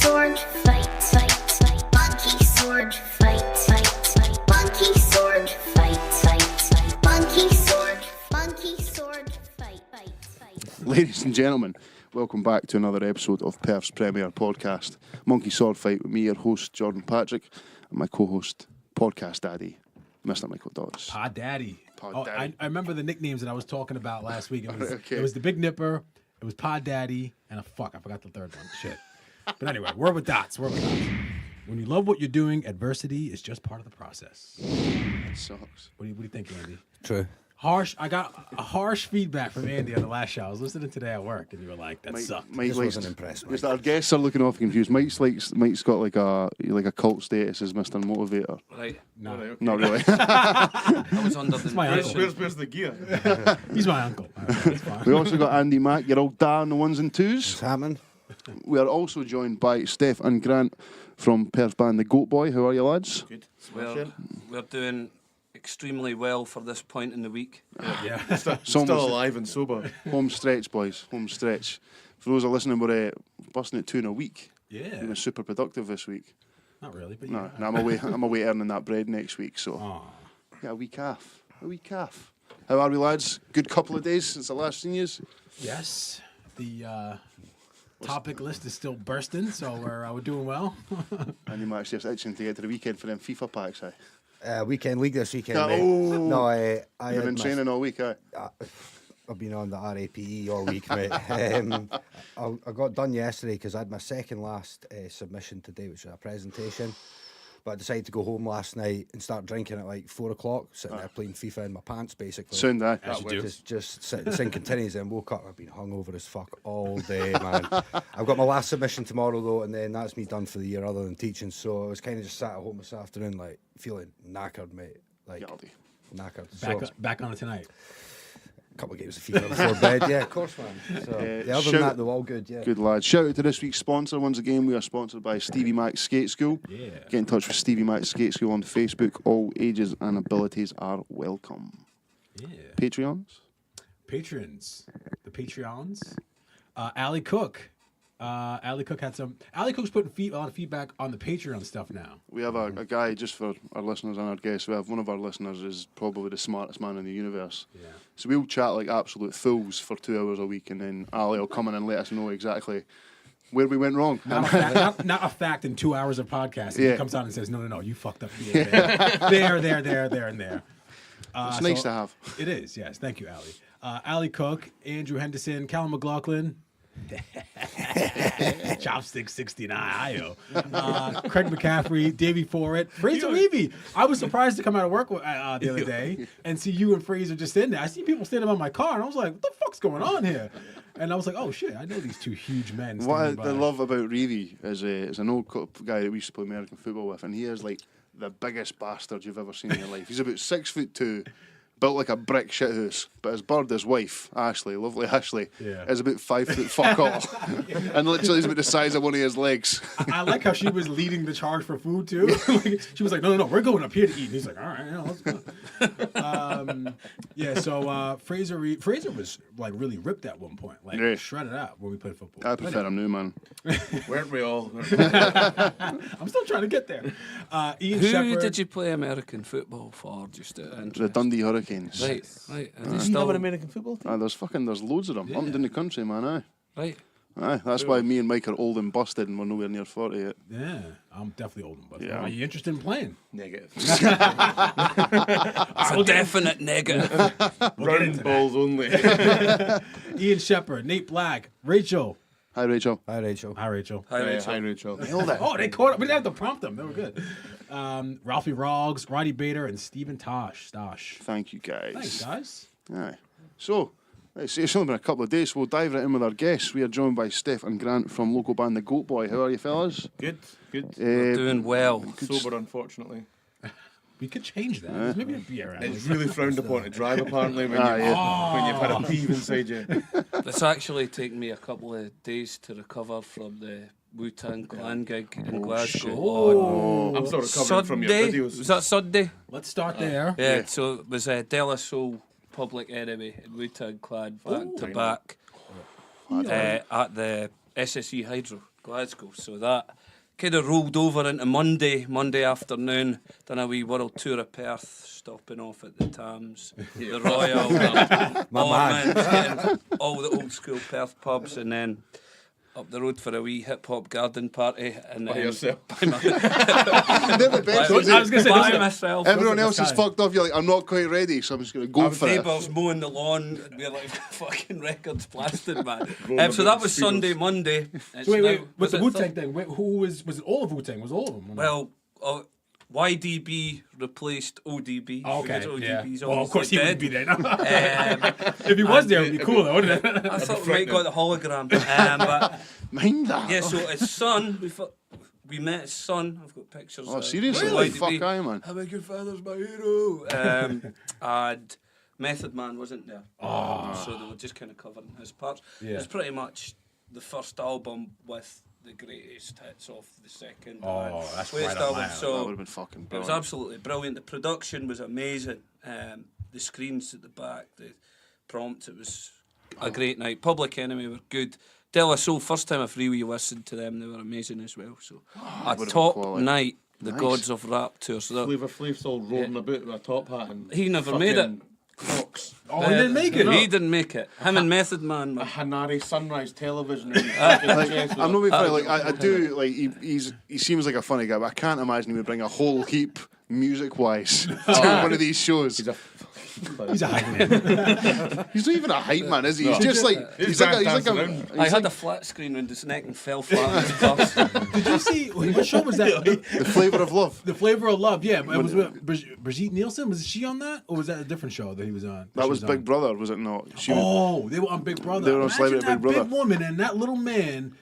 sword fight, fight, fight. Monkey sword fight, fight, fight. Monkey sword fight, fight, fight. Monkey sword fight, fight, fight. Ladies and gentlemen, welcome back to another episode of Perth's premier podcast, Monkey Sword Fight, with me, your host, Jordan Patrick, and my co-host, Podcast Daddy, Mr. Michael Dodds. Pod Daddy. Pod Daddy. I remember the nicknames that I was talking about last week. Okay. It was the Big Nipper, it was Pod Daddy, and I forgot the third one. Shit. But anyway, word with dots. When you love what you're doing, adversity is just part of the process. That sucks. What do you think, Andy? True. I got a harsh feedback from Andy on the last show. I was listening today at work, and you were like, "That sucked." Mike wasn't impressed, Mike. Because our guests are looking off confused. Mike's got like a cult status as Mr. Motivator. Right. No, Right, okay. Not really. I was under the my impression. uncle. Where's the gear? he's my uncle. All right, that's fine. We also got Andy Mack, your old dad on the ones and What's twos. happening? We are also joined by Stef and Grant from Perth band The Goatboy. How are you, lads? Good. We're doing extremely well for this point in the week. Yeah. Still alive and sober. Home stretch, boys. Home stretch. For those that are listening, we're busting at 2 in a week. Yeah. We've been super productive this week. Not really, but No, yeah. no, I'm away earning that bread next week, so Aw. yeah, a week off. How are we, lads? Good couple of days since the last seen yous. Yes, the topic list is still bursting, so we're doing well. And you might just itching to get to the weekend for them FIFA packs, eh? Weekend league this weekend, Oh. mate. No, I You've had been my- training all week, eh? I've been on the RAPE all week, mate. I got done yesterday because I had my second last submission today, which was a presentation. But I decided to go home last night and start drinking at like 4 o'clock, sitting there playing FIFA in my pants, basically. Soon, eh? As you do. Just sinking tinnies and woke up. I've been hungover as fuck all day, man. I've got my last submission tomorrow though, and then that's me done for the year, other than teaching. So I was kind of just sat at home this afternoon, like feeling knackered, mate. Like Guilty. knackered. Back on it tonight. A couple of games of FIFA before bed, yeah, of course, man. So yeah, other than that, they're all good, yeah. Good lads. Shout out to this week's sponsor. Once again, we are sponsored by Stevie Mac Skate School. Yeah. Get in touch with Stevie Mac Skate School on Facebook. All ages and abilities are welcome. Yeah. Patreons? Patrons. The Patreons. Ali Cook. Ali Cook had some. Ali Cook's putting a lot of feedback on the Patreon stuff now. We have a guy, just for our listeners and our guests, we have one of our listeners is probably the smartest man in the universe. Yeah. So we'll chat like absolute fools for 2 hours a week, and then Ali will come in and let us know exactly where we went wrong. Not a fact in 2 hours of podcasting. Yeah. He comes on and says, no, you fucked up here, there, and there. It's nice to have. It is, yes. Thank you, Ali. Ali Cook, Andrew Henderson, Callum McLaughlin. Chopstick 69, Io. Craig McCaffrey, Davey Forrett, Fraser Levy. I was surprised to come out of work the other day and see you and Fraser just in there. I see people standing by my car, and I was like, what the fuck's going on here? And I was like, oh shit, I know these two huge men. What I standing by. love about Reevy is an old guy that we used to play American football with, and he is like the biggest bastard you've ever seen in your life. He's about 6'2", built like a brick shithouse, but his bird, his wife, Ashley, lovely Ashley, Yeah. is about 5 foot fuck all. And literally is about the size of one of his legs. I like how she was leading the charge for food too. Like, she was like, "No, we're going up here to eat." And he's like, "All right, let's go." Yeah. So Fraser was like really ripped at one point, like Yeah. shredded out when we played football. I prefer him now, man. Weren't we all? I'm still trying to get there. Ian Who Shepherd. did you play American football for? Just The interest. Dundee Hurricanes. Right. Are they Do you still have an American football team? There's loads of them. Up and down the country, man, aye. right? Aye, that's why me and Mike are old and busted and we're nowhere near 40 yet. Yeah, I'm definitely old, but Yeah. are you interested in playing? Negative. It's a definite negative. Round balls only. Ian Shepherd, Nate Black, Rachel. Hi, Rachel. Hi, Rachel. Hi, Rachel. Hi, Rachel. Hi, Rachel. Oh, they caught up. We didn't have to prompt them. They were good. Ralphie Roggs, Roddy Bader, and Stephen Tosh. Thank you, guys. Thanks, guys. Aye. So, it's only been a couple of days, so we'll dive right in with our guests. We are joined by Stef and Grant from local band The Goatboy. How are you, fellas? Good. Doing well. Sober, unfortunately. We could change that. There's maybe a beer around. It's really frowned upon to drive, apparently, when you've had a peeve inside you. It's actually taken me a couple of days to recover from the Wu-Tang Clan gig in Glasgow shit. on I'm still recovering from your Sunday. videos. Was that Sunday? Let's start there. Yeah, so it was De La Soul, Public Enemy, and Wu-Tang Clan back to back at the SSE Hydro. Glasgow. So that kind of rolled over into Monday afternoon. Done a wee world tour of Perth, stopping off at the Thames, the Royal, all the old school Perth pubs, and then up the road for a wee hip hop garden party. And By yourself. They're the best, I was isn't it? gonna say, by those are- myself. Everyone else is Sky. fucked off. You're like, I'm not quite ready, so I'm just going to go for it. Neighbours mowing the lawn, and we're like fucking records blasted, man. Rolling So about that was the speakers. Sunday, Monday. It's So wait, now- with the it Wu-Tang thing, wait, who was it all of Wu-Tang? Was it all of them? Well, YDB replaced ODB. Oh, okay, because yeah. ODB's Well, of course he obviously wouldn't dead. be there. No. Um, If he was there, it'd be cool, though, wouldn't it? I thought we might got the hologram. But Mind that. yeah, so his son, we met his son. I've got pictures. Oh, of seriously? YDB. Fuck, aye, man. How about your father's my hero? And Method Man wasn't there. So they were just kind of covering his parts. It Yeah. was pretty much the first album with the greatest hits off the second. Oh, and that's greatest right up album. my alley. So That would have been fucking it was brilliant. absolutely brilliant. The production was amazing. The screens at the back, the prompt, it was a great night. Public Enemy were good. De La Soul, first time I freeway listened to them, they were amazing as well. So a would've been top quality. night, the Nice. Gods of Rap tour. So that, Flavor Flav's all rolling about with a top hat and he never made it. fucking Crocs. Oh, he didn't make it. He didn't make it. Him and Method Man. A man. Hanari Sunrise television. And fucking Like, chest I'm not with being funny. Like I do. Like he seems like a funny guy, but I can't imagine he would bring a whole heap music-wise to one of these shows. He's a He's a hype man. He's not even a hype man, is he? He's No. just like he's like dancing a. around. I had a flat screen around his neck and fell flat on his bus. Did you see what show was that? The flavor of love. The Flavor of Love. Yeah, but it was with Brigitte Nielsen. Was she on that, or was that a different show that he was on? That she was on? Big Brother, was it not? She was, Oh, they were on Big Brother. They were on Imagine Celebrity that Big Brother. big woman and that little man.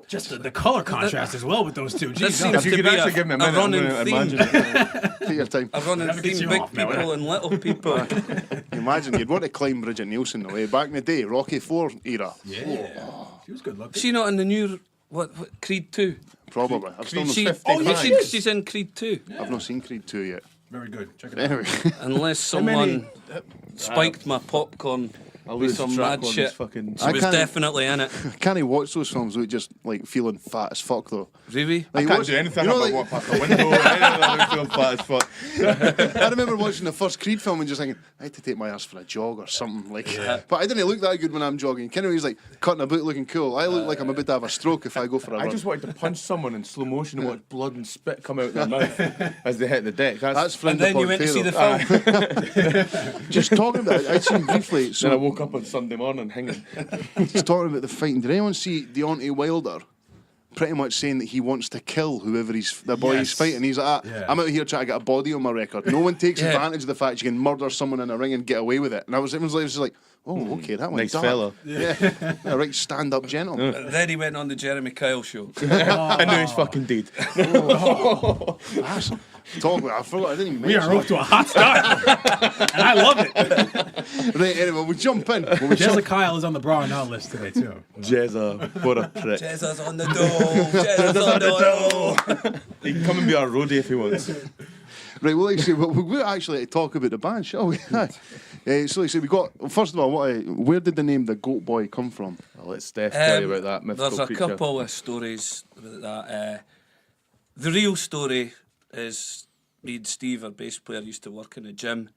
Just the color contrast as well with those two. That Jeez, seems If you to could be actually give me a minute, I'm running going to theme. imagine. take your time. A running Never gets theme, you big off now, people innit? and little people. Imagine you'd want to climb Bridget Nielsen away back in the day, Rocky IV era. yeah, she was good looking. Is she not in the new what Creed 2? Probably. I've still Creed not, 50. Oh, you Nice. think she's in Creed 2? I've not seen Creed 2 yet. Very good. Check it out. Anyway, Unless many- someone spiked my popcorn I'll with lose some track mad on shit. this fucking. She I was can't- definitely in it. I can't watch those films without just like feeling fat as fuck though. Really? I Like, can't watch- do anything you know, about like- what past the window. I feel flat as fuck. I remember watching the first Creed film and just thinking, I had to take my ass for a jog or something. Like, but I didn't look that good when I'm jogging. Kennedy's like cutting a boot looking cool. I look like I'm about to have a stroke if I go for a I run. just wanted to punch someone in slow motion and watch blood and spit come out their mouth as they hit the deck. That's And friend then you went to see the film. Just talking about it, I'd seen briefly. Then I So woke up on Sunday morning hanging. just talking about the fighting. Did anyone see Deontay Wilder? Pretty much saying that he wants to kill whoever the boy he's Yes. fighting. He's like, Yeah. I'm out here trying to get a body on my record. No one takes Yeah. advantage of the fact you can murder someone in a ring and get away with it. And it was just like, oh, okay, that one's Nice fella. Yeah, a right stand-up gentleman. Then he went on the Jeremy Kyle show. I know he's fucking dead. That's- Talk about. I forgot. I didn't even We mention are off to a hot start, and I love it. that. Right, anyway, we'll jump in. We'll Jessica jump- Kyle is on the Braw Or Naw list today too. Jezza, what a prick. Jezza's on the door. Jezza's on the door. He can come and be our roadie if he wants. Right, well, we're actually to talk about the band, shall we? So, we got. First of all, where did the name the Goatboy come from? I'll let Steph tell you about that mythical There's a creature. couple of stories about that. The real story is me and Steve, our bass player, used to work in a gym,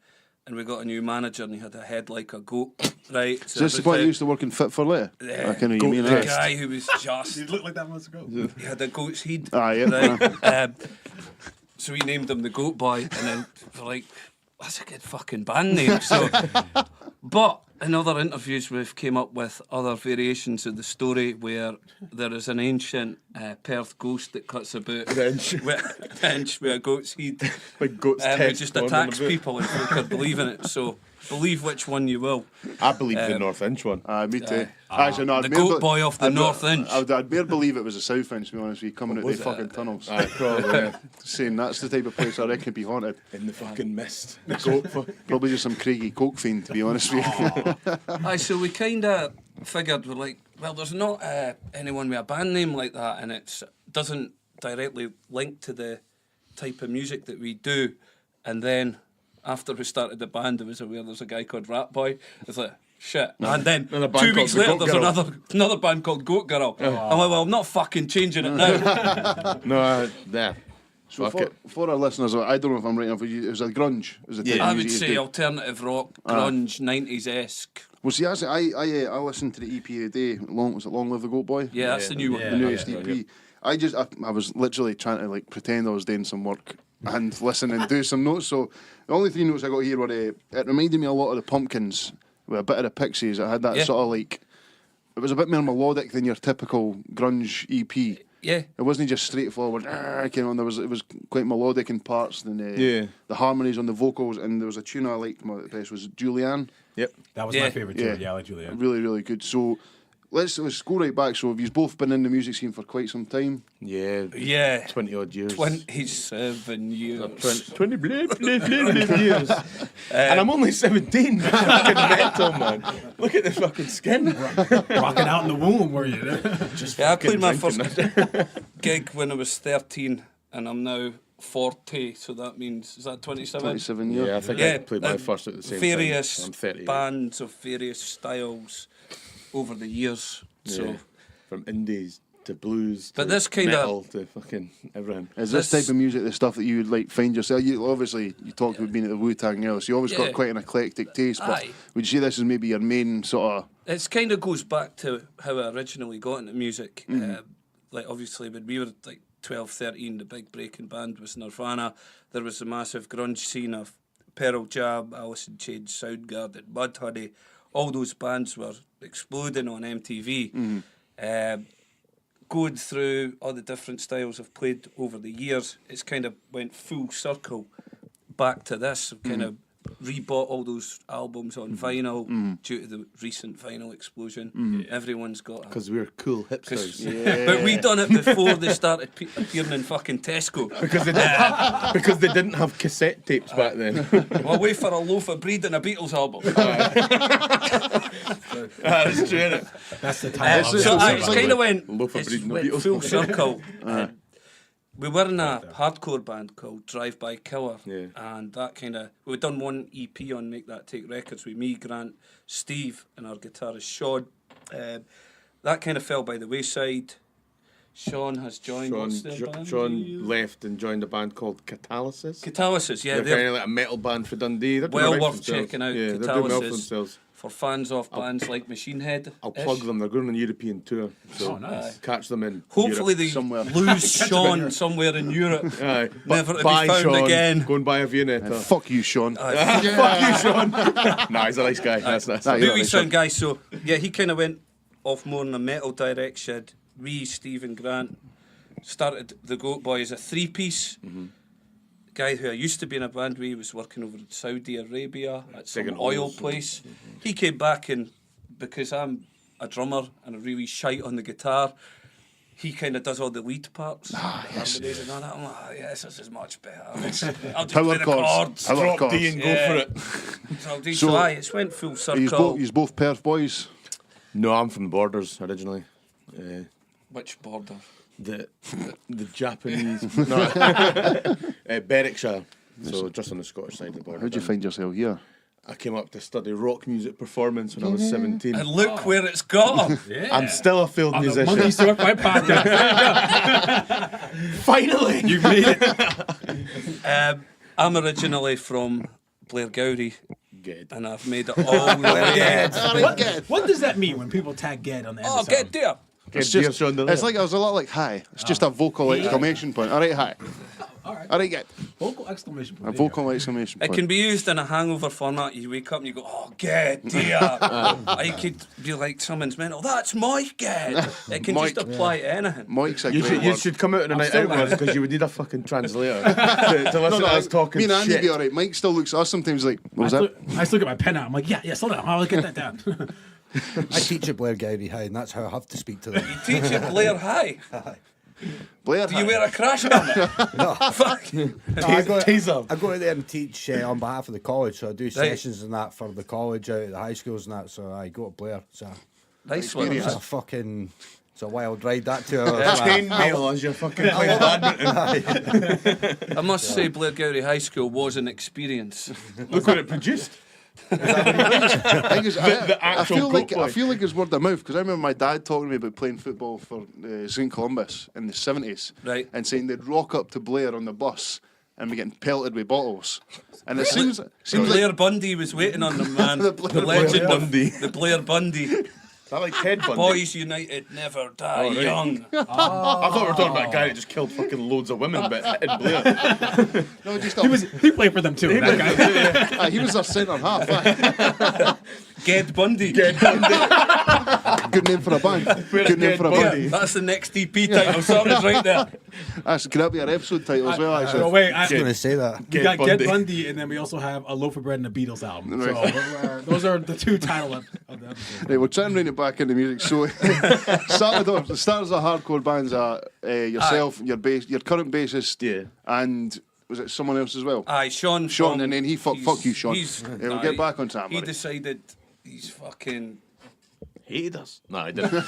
and we got a new manager, and he had a head like a goat, right? Is this the boy who used to work in Fit for Later? I can you mean the that. guy who was just He looked like that months ago. he had a goat's head. Ah, yeah. Right? So we named him the Goat Boy, and then we're like, that's a good fucking band name. So, but in other interviews, we've came up with other variations of the story where there is an ancient Perth ghost that cuts about Bench. bench with a goat's head. Big goat's Who text just going on attacks about. people and folk are believing it. So believe which one you will. I believe the North Inch one. Me too. Actually, no, The Goat Boy off the North Inch. I'd bare believe it was a South Inch, to be honest with you, coming out was the it? fucking tunnels. Aye, probably. Yeah. Saying that's the type of place I reckon would be haunted. In the fucking mist. The goat fuck. Probably just some Craigie coke fiend, to be honest with you. Aye, so we kind of figured, we're like, well, there's not anyone with a band name like that, and it doesn't directly link to the type of music that we do. And then after we started the band, I was aware there's a guy called Rat Boy. It's like, shit. And then Another band 2 weeks called the later, Goat there's Girl. another band called Goat Girl. I'm like, well, I'm not fucking changing it now. No, there. So Fuck it. for our listeners, I don't know if I'm right enough. It was a grunge. It was a type of I would music you say do. alternative rock, grunge, 90s-esque. Well, see, I listened to the EP today. Was it Long Live the Goatboy? Yeah, that's the new one. Yeah. The newest EP. I was literally trying to like pretend I was doing some work and listen and do some notes. So the only 3 notes I got here were it reminded me a lot of the Pumpkins with a bit of the Pixies. It had that Yeah. sort of like, it was a bit more melodic than your typical grunge EP. Yeah. It wasn't just straightforward. Came on. It was quite melodic in parts. And the harmonies on the vocals, and there was a tune I liked the best was Julianne. Yep. That was Yeah. my favorite too. Yeah, I like Julia. Really, really good. So let's go right back. So you've both been in the music scene for quite some time. Yeah. Yeah. 20 odd years. 27 years. 20 years. And I'm only 17. Fucking mental, man. Look at this fucking skin. Rocking out in the womb, were you? Yeah, I played my drinking first gig when I was 13, and I'm now 40, so that means, is that 27? 27 years. Yeah, I think Yeah, I played my first at the same various time. I'm 30. bands of various styles over the years. So, Yeah. From indies to blues But to this kind metal of- to fucking everything. Is this type of music the stuff that you would like find yourself? You obviously you talked about being at the Wu-Tang earlier, so you always Yeah. got quite an eclectic taste. But Aye. would you say this is maybe your main sort of? it kind of goes back to how I originally got into music. Like, obviously, when we were like 12, 13, the big breaking band was Nirvana. There was a massive grunge scene of Pearl Jam, Alice in Chains, Soundgarden, Mudhoney. All those bands were exploding on MTV. Going through all the different styles I've played over the years, it's kind of went full circle back to this. I've kind of rebought all those albums on vinyl due to the recent vinyl explosion. Everyone's got a... Because we're cool hipsters. But we done it before they started appearing in fucking Tesco. Because they didn't have cassette tapes back then. We'll wait for a Loaf of Breed and a Beatles album. That's true, innit? That's the time. So I kind of went, Loaf of Breed and the Beatles. full circle. We were in a hardcore band called Drive By Killer, Yeah. and that kind of, we'd done one EP on Make That Take Records with me, Grant, Steve, and our guitarist Sean. That kind of fell by the wayside. Sean has joined. What's their band? Sean left and joined a band called Catalysis. Catalysis, yeah, They're they're kind of like a metal band for Dundee. They're doing well alright for worth themselves. checking out. Yeah, they're doing well for Catalysis themselves. for fans of bands like Machine Head. I'll plug them. They're going on a European tour. So Oh, nice. catch them in Hopefully Europe. they somewhere. lose Sean somewhere in Europe. Aye. Never to be Bye, found Sean. again. Go and buy a Viennetta. Fuck you, Sean. Fuck you, Sean. Nah, he's a nice guy. That's nice. Aye, you're Movie right, sound guy, so yeah, he kind of went off more in a metal direction. We, Stef and Grant, started the Goatboy as a 3-piece. Guy who I used to be in a band with, was working over in Saudi Arabia at some Digging oil holes. place. He came back, and because I'm a drummer and a really shite on the guitar, he kind of does all the lead parts. Harmonies and all that. I'm like, oh, yes, this is much better. I'll just Power play the chords. chords. Power Drop chords. D and go Yeah. for it. So aye, it's went full circle. You's both Perth boys. No, I'm from the Borders originally. Which border? The Japanese. No. Berwickshire. So just on the Scottish side of the border. How'd you find yourself here? I came up to study rock music performance when I was 17. And look where it's got him. Yeah. I'm still a failed on the musician. monkeyswordfightpodcast. Finally! You made it. I'm originally from Blairgowrie, Good. and I've made it all the way. What does that mean when people tag "get" on the end Oh, of get something? there. It's Dear just, Sean Delia. it's like I was a lot like hi. It's just a vocal exclamation point. All right, hi. All right. All right, get Vocal exclamation point. a vocal exclamation It point. can be used in a hangover format. You wake up and you go, oh, get there. I could be like, someone's mental. That's my get. It can Mike. just apply to anything. Mike's a You great should, word. come out on a night still out with us because you would need a fucking translator to listen to us talking me and Andy shit. be all right. Mike still looks at us sometimes like, what was I that? just look at my pen out. I'm like, yeah, slow down. I'll get that down. I teach at Blairgowrie High, and that's how I have to speak to them. Teach at Blair High. Blair. Do you wear a crash helmet? Fuck. No, I go Taser. out there and teach on behalf of the college, so I do sessions and that for the college out at the high schools and that. So I go to Blair. Nice one. It's a fucking, it's a wild ride that 2 hours. Chainmail as you're fucking playing badminton. I must say, Blairgowrie High School was an experience. Look what it produced. The I actual feel like Goatboy. it's word of mouth because I remember my dad talking to me about playing football for St Columbus in the 70s, Right. and saying they'd rock up to Blair on the bus and be getting pelted with bottles. And it seems Blair like Bundy was waiting on them, man. The the Blair legend Bundy. of the Blair Bundy. Is that like Ted Bundy? Boys United never die Oh, right. young. I thought we were talking about a guy that just killed fucking loads of women, but in Blair. no, just He played for them too. That guy. he was their centre half. Ged Bundy. Good name for a band. Good name for a Yeah, band. that's the next EP title. Sorted right there. Could that be our episode title as well? Actually, Oh wait, I was going to say that. we got Bundy. Get Bundy, and then we also have A Loaf of Bread and a Beatles album. So those are the two titles of the episode. right, we're trying to bring it back into music. So, started off. The starters of hardcore bands are yourself, your current bassist, Yeah. and was it someone else as well? Aye, Sean. Sean, from- and then he fuck you, Sean. We'll Aye, get back on track. He buddy. decided he's fucking. Hated us. No, he didn't.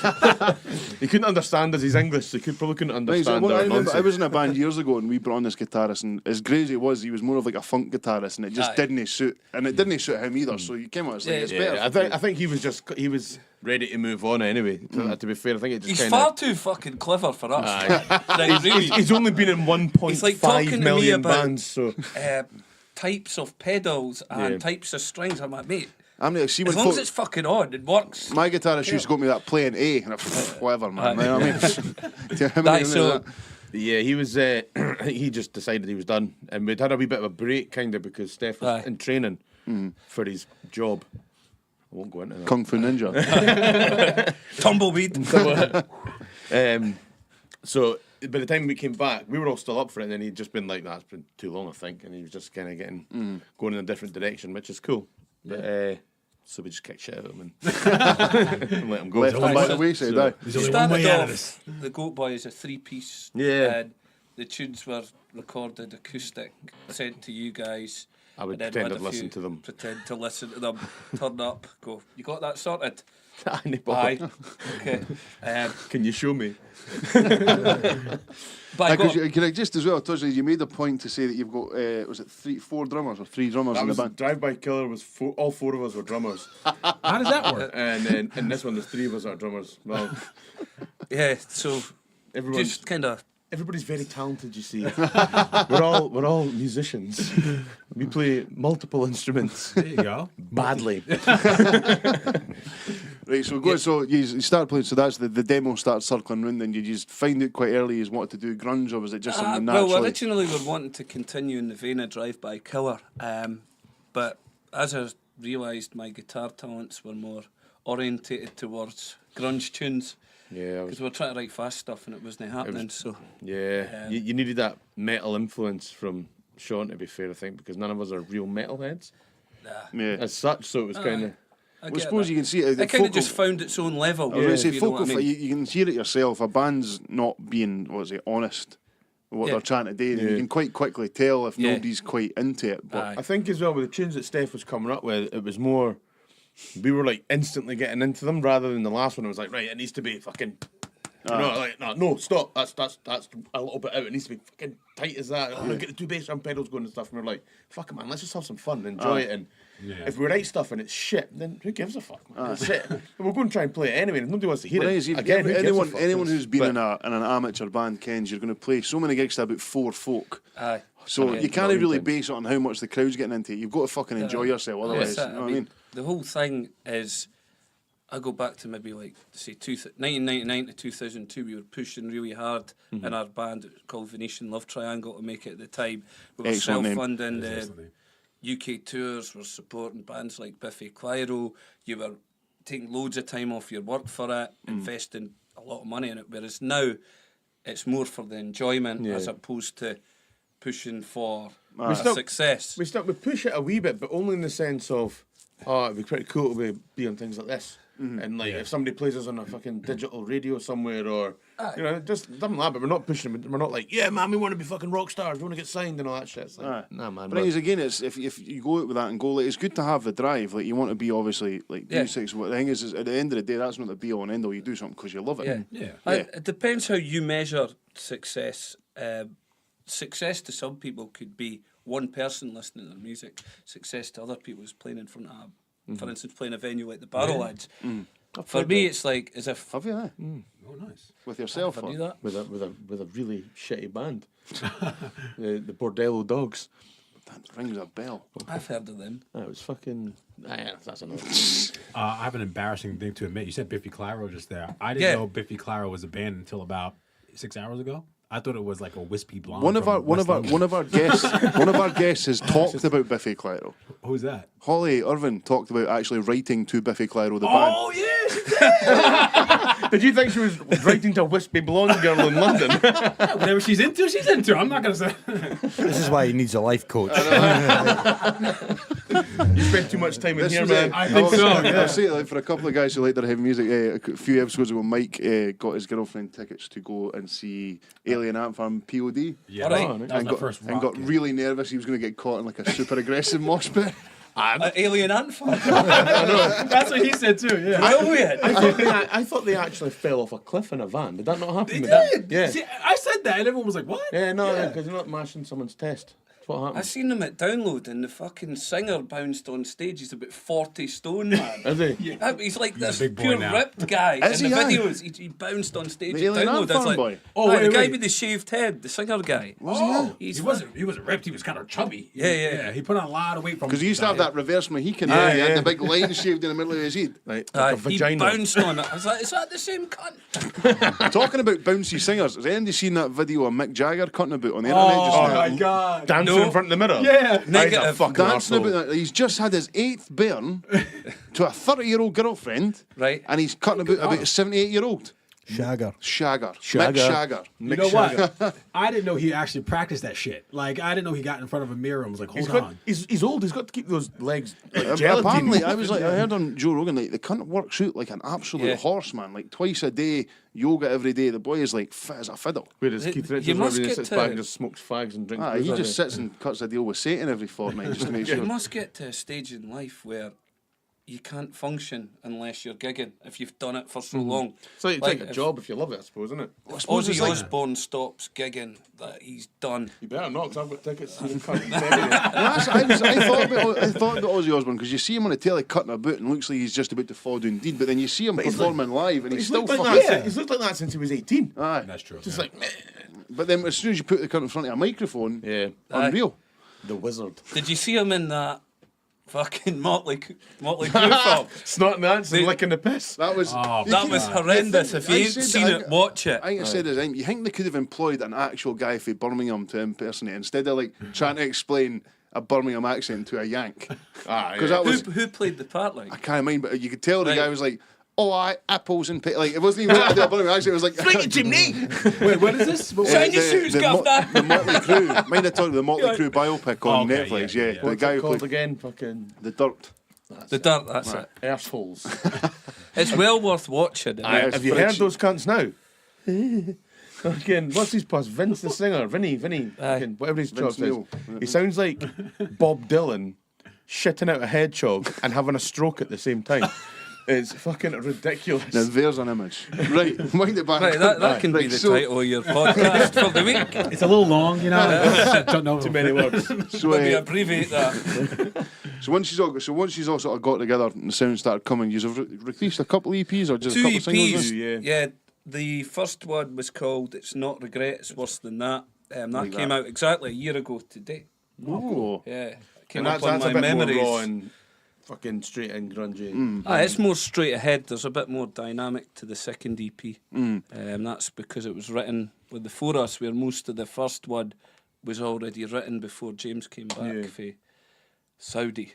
He couldn't understand us. He's English, so he probably couldn't Right, so, understand well, I our remember I nonsense. was in a band years ago and we brought on this guitarist, and as great as he was more of like a funk guitarist, and it just Aye. didn't suit, and it didn't suit him either. So you came out, it's like, Yeah, it's Yeah, better. I think he was ready to move on anyway. To be fair, I think it just He's kind far of. too fucking clever for us. Like, really. He's only been in 1.5 He's like talking to me million about bands, so types of pedals and Yeah. types of strings. I'm like, mate, I'm like, see as when long as folk, it's fucking odd, it works. my guitarist used to go to me that playing A, and whatever, man. You know what I mean? Do you know how many That's of so. that? yeah, he was. He just decided he was done, and we'd had a wee bit of a break, kind of, because Stef was Aye. in training for his job. I won't go into that. Kung Fu Ninja. Tumbleweed. So by the time we came back, we were all still up for it, and then he'd just been like, "Nah, it's been too long, I think," and he was just kind of getting going in a different direction, which is cool. But, so we just kicked shit out of him and let him go. Left him by the wayside, aye. There's only one way out of this. The Goatboy is a three-piece. Yeah. And the tunes were recorded acoustic, sent to you guys. I would and then pretend had I'd a listen few- to them. Pretend to listen to them. Turn up. Go. You got that sorted? Aye. Aye. Okay. Can you show me? But I got, Can I just as well touch on, you made a point to say that you've got was it 4 drummers or 3 drummers That in the was band? Drive-By Killer was all 4 of us were drummers, How does that work? and then in this one there's 3 of us are drummers. Well, yeah. So everyone's just kind of. everybody's very talented. You see, we're all musicians. We play multiple instruments There you go. badly. Right, so go. So you start playing. So that's the demo starts circling round. Then you just find out quite early is what to do grunge, or was it just something Well, naturally? originally we were wanting to continue in the vein of Drive-By Killer, but as I realised my guitar talents were more orientated towards grunge tunes, Yeah, because we were trying to write fast stuff and it wasn't happening. So yeah. You needed that metal influence from Sean, to be fair, I think, because none of us are real metalheads yeah. as such. So it was kind of. I I get suppose that. you can see it. I kind of just found its own level. I was going to say, if you know what I focal. mean. You can hear it yourself. A band's not being, honest with what Yeah. they're trying to do. Yeah. You can quite quickly tell if Yeah. nobody's quite into it. But Aye. I think as well with the tunes that Stef was coming up with, it was more. We were like instantly getting into them rather than the last one. It was like, right, it needs to be fucking. No, stop. That's a little bit out. It needs to be fucking tight as that. I'm gonna get the 2 bass drum pedals going and stuff. And we're like, fuck it, man, let's just have some fun and enjoy it. And if we write stuff and it's shit, then who gives a fuck, man? It's shit. And we're going to try and play it anyway. And if nobody wants to hear But it. is, Again, who gives a fuck? anyone who's been But- in an amateur band kens you're going to play so many gigs to about 4 folk. Aye. So Yeah, you can't million really times. base it on how much the crowd's getting into it. You've got to fucking enjoy yourself, otherwise, That's you it. know what I mean? The whole thing is, I go back to maybe like say 1999 to 2002. We were pushing really hard in our band. It was called Venetian Love Triangle to make it at the time. We were Excellent name. self-funding the UK tours. We're supporting bands like Biffy Clyro. You were taking loads of time off your work for it, investing a lot of money in it. Whereas now, it's more for the enjoyment as opposed to pushing for success. We push it a wee bit, but only in the sense of, it'd be pretty cool to be on things like this. And like if somebody plays us on a fucking digital radio somewhere, or just something like that. But we're not pushing them. We're not like, yeah, man, we want to be fucking rock stars. We want to get signed and all that shit. It's like, nah, man. But anyways, again, it's if you go out with that and go, like, it's good to have the drive. Like you want to be obviously like Yeah. D6. What the thing is at the end of the day, that's not the be all and end all. You do something because you love it. Yeah. Yeah. It depends how you measure success. Success to some people could be one person listening to their music. Success to other people is playing in front of, for instance, playing a venue like the Barrel Lads. For me, it's like as if Have you? Oh, nice. With yourself? I or- do that. with a really shitty band, the Bordello Dogs. That rings a bell. I've heard of them. That was fucking. Yeah, that's another. I have an embarrassing thing to admit. You said Biffy Clyro just there. I didn't Yeah. know Biffy Clyro was a band until about 6 hours ago. I thought it was like a wispy blonde. One of from our West London. one of our guests has talked about Biffy Clyro. Who's that? Holly Irvin talked about actually writing to Biffy Clyro, the band. Oh yeah, Did you think she was writing to a wispy blonde girl in London? whatever she's into, she's into. I'm not gonna say. This is why he needs a life coach. You spent too much time in This here, was man. it. I think so, yeah. I'll say it, like, for a couple of guys who like their heavy music, a few episodes ago, Mike got his girlfriend tickets to go and see Alien Ant Farm POD. Yeah, All right. that was and my got, first and rock got gig. really nervous he was going to get caught in like a super aggressive mosh pit. Alien Ant Farm. That's what he said too. Yeah. I thought they actually fell off a cliff in a van. Did that not happen? They with that? did. Yeah. See, I said that, and everyone was like, "What?" Yeah, no, because you're not mashing someone's test. That's what I happened. seen them at Download, and the fucking singer bounced on stage. He's about 40 stone, man. Is he? Yeah, he's like He's a this big boy pure now. ripped guy. Is in he, the aye? videos, he bounced on stage The at Alien Download. Ant That's Farm like, boy? Oh, aye, wait, the guy wait. with the shaved head, the singer guy. Oh, He's he wasn't ripped. He was kind of chubby. Yeah. He put on a lot of weight from. Because he used to have that reverse Mohican. Yeah, He had yeah. the big line shaved in the middle of his head. Like Aye, a he vagina. bounced on it. I was like, is that the same cunt? Talking about bouncy singers, has anybody seen that video of Mick Jagger cutting about on the internet just Oh now? my god. Dancing No. in front of the mirror. Yeah. He's a Negative. fucking Dancing arsehole. about that. He's just had his 8th bairn to a 30-year-old girlfriend, Right. and he's cutting about a 78-year-old. Shagger. Shagger. Shagger. Mick Shagger. You know what? I didn't know he actually practiced that shit. Like, I didn't know he got in front of a mirror and was like, hold on. He's old. He's got to keep those legs like gelatine. Apparently, I heard on Joe Rogan, like, the cunt works out like an absolute Yeah. horse, man. Like, twice a day, yoga every day. The boy is like fit as a fiddle. Whereas You Keith must Richards, whenever he get sits to- back and just smokes fags and drinks. He booze all just day. sits and cuts a deal with Satan every fortnight just to make You sure. must get to a stage in life where you can't function unless you're gigging if you've done it for so long. So you take a if job if you love it, I suppose, isn't it? I suppose it's Ozzy like- Osbourne stops gigging, that he's done. You better not, because I've got tickets to the cunt. I thought about Ozzy Osbourne because you see him on the telly cutting about and looks like he's just about to fall down dead, but then you see him he's performing live and he's still looked like fucking. that. He's looked like that since he was 18. Aye. That's true. Just yeah. like, But then as soon as you put the cunt in front of a microphone, yeah, unreal. the wizard. Did you see him in that fucking Motley Crue film? Snotting the ants and They- licking the piss. That was Oh, you That think- was you horrendous. think- If you I ain't said- seen it, watch it. I think I said this. You think they could have employed an actual guy from Birmingham to impersonate instead of like trying to explain a Birmingham accent to a Yank? Ah, Because yeah. that was Who played the part like? I can't mind, but you could tell the Right. guy was like, "Oh, apples and like it wasn't even a Birmingham accent. It was like Bring it, chimney! Wait, what is this? What- Shine your shoes, governor. The Motley Crue. Mind I told you the Motley Crue biopic on Okay, Netflix. yeah, Yeah, yeah. the What's guy it who called played again? Fucking the Dirt. The Dirt, that's it. arseholes. It's well worth watching. Aye. Have you heard those cunts now? Fucking, what's his plus? Vince the singer, Vinny, fucking, whatever his job Neil. is. He sounds like Bob Dylan shitting out a hedgehog and having a stroke at the same time. It's fucking ridiculous. Now there's an image. Right, mind it back. Right, that can be Right, the so- title of your podcast for the week. It's a little long, you know. Don't know. Too many words. So, Maybe abbreviate that. so once she's all sort of got together and the sound started coming, you've released a couple EPs or just a Two couple singles? EPs. then? Yeah. Yeah, the first one was called "It's Not Regret, It's Worse Than That." That Like came that. out exactly a year ago today. Oh, Yeah, it came And up that's on a my bit memories. more raw and fucking straight and grungy. It's more straight ahead. There's a bit more dynamic to the second EP. That's because it was written with the four of us, where most of the first one was already written before James came back Yeah. for Saudi.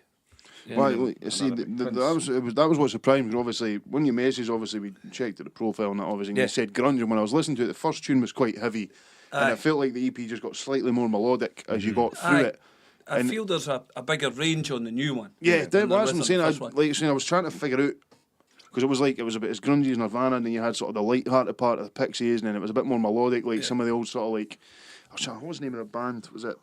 Yeah. Well, look, you see, that was what surprised me. 'Cause obviously, when you messaged, obviously we checked at the profile and that, obviously, and Yeah. you said grunge. And when I was listening to it, the first tune was quite heavy, and Aye. it felt like the EP just got slightly more melodic as you got through Aye. it. I and- feel there's a bigger range on the new one. Yeah, than that's what I'm saying. the first one. I was trying to figure out because it was a bit as grungy as Nirvana, and then you had sort of the light-hearted part of the Pixies, and then it was a bit more melodic, like some of the old sort of like. What was the name of the band? Was it?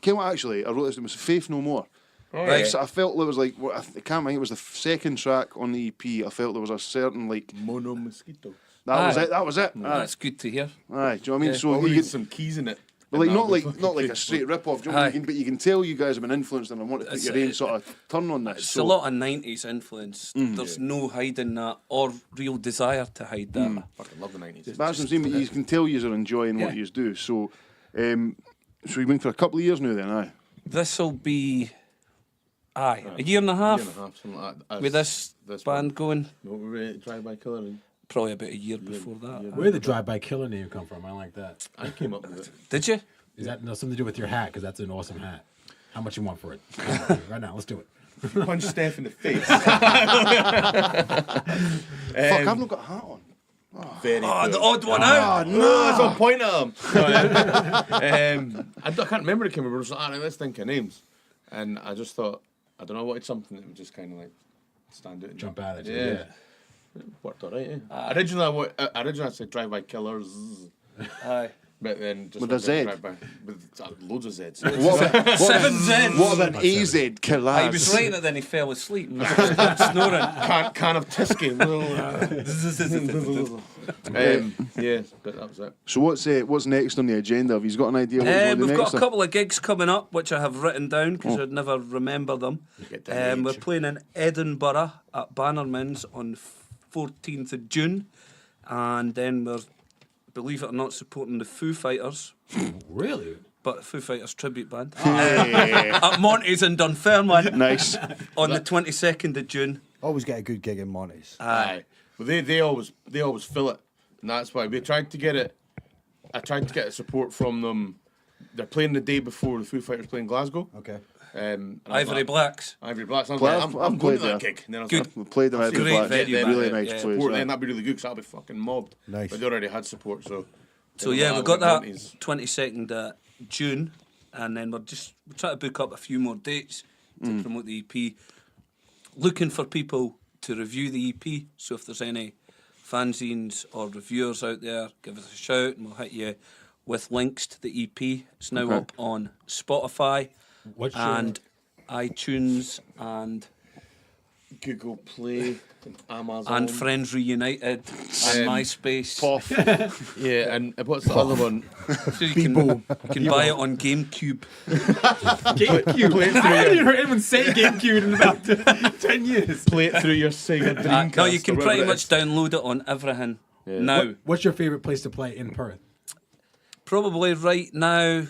Came out actually. I wrote this. It was Faith No More. Right. So I felt there was like I can't remember. It was the second track on the EP. I felt there was a certain like Mono mosquito. that was Aye. it. That was it. Aye, That's good to hear. aye. Do you know what I mean? Yeah. So Oh, we you need get some keys in it. But like And not that'll be like not like a fucking straight rip off, Aye. but you can tell you guys have been influenced and I want to put It's your a- own sort of turn on this. It's So a lot of 90s influence. There's no hiding that or real desire to hide that. Fucking love the 90s. that's what I'm saying, but you can tell you are enjoying what Yeah. you do. So so you've been for a couple of years now then, aye. This'll be, a year and a half Something like that. with this band going. What were we, Drive-By Killer? And Probably about a year before that. yeah. Where did the drive-by killer name come from? I like that. I came up with it. Did you? Is that something to do with your hat? Because that's an awesome hat. How much you want for it? Right now, let's do it. Punch Stef in the face. Fuck, I've not got a hat on. Very Oh, good. the odd one out. No, that's on point at him. I can't remember it came over. I was like, let's think of names. And I just thought, I don't know, I wanted something that would just kind of like stand out. And Jump out at you. Yeah. Yeah. Worked alright, originally I said Drive-By Killers, Aye. but then just With a went Z? Drive-By with loads of Zs. What about, 7 Zs. what about an AZ killer? He was writing it, then he fell asleep and started snoring. can of Tisky. Yeah, but that was it. So what's next on the agenda? Have you got an idea what you want to do We've next? got a couple of gigs coming up, which I have written down because I'd never remember them. Get to We're age. playing in Edinburgh at Bannerman's on 14th of June. And then we're, believe it or not, supporting the Foo Fighters, Really? but Foo Fighters tribute band, Hey, at Monty's in Dunfermline nice. on the 22nd of June. Always get a good gig in Monty's. Aye. Well, they always fill it, and that's why we tried to get it. I tried to get support from them. They're playing the day before the Foo Fighters play in Glasgow. Okay. And I was Ivory like, Blacks. Ivory Blacks. I'm, Well, like, I've I'm going to played that there. gig. And then I was Good. like, We played them at Great Black. venue, Really man. nice Yeah. place. support yeah. then that'd be really good because I'll be fucking mobbed. Nice. But they already had support, so. So yeah, we've got that 22nd June, and then we're trying to book up a few more dates to promote the EP. Looking for people to review the EP. So if there's any fanzines or reviewers out there, give us a shout, and we'll hit you with links to the EP. It's now Okay. up on Spotify What's your- and iTunes and Google Play, and Amazon. and Friends Reunited and MySpace. Puff. Yeah, and what's the other one? So you can buy it on GameCube. GameCube. I haven't even heard anyone say GameCube in about 10 years. Play it through your Sega Dreamcast. No, you can or whatever pretty it much is. download it on everything now. What's your favorite place to play in Perth? Probably right now,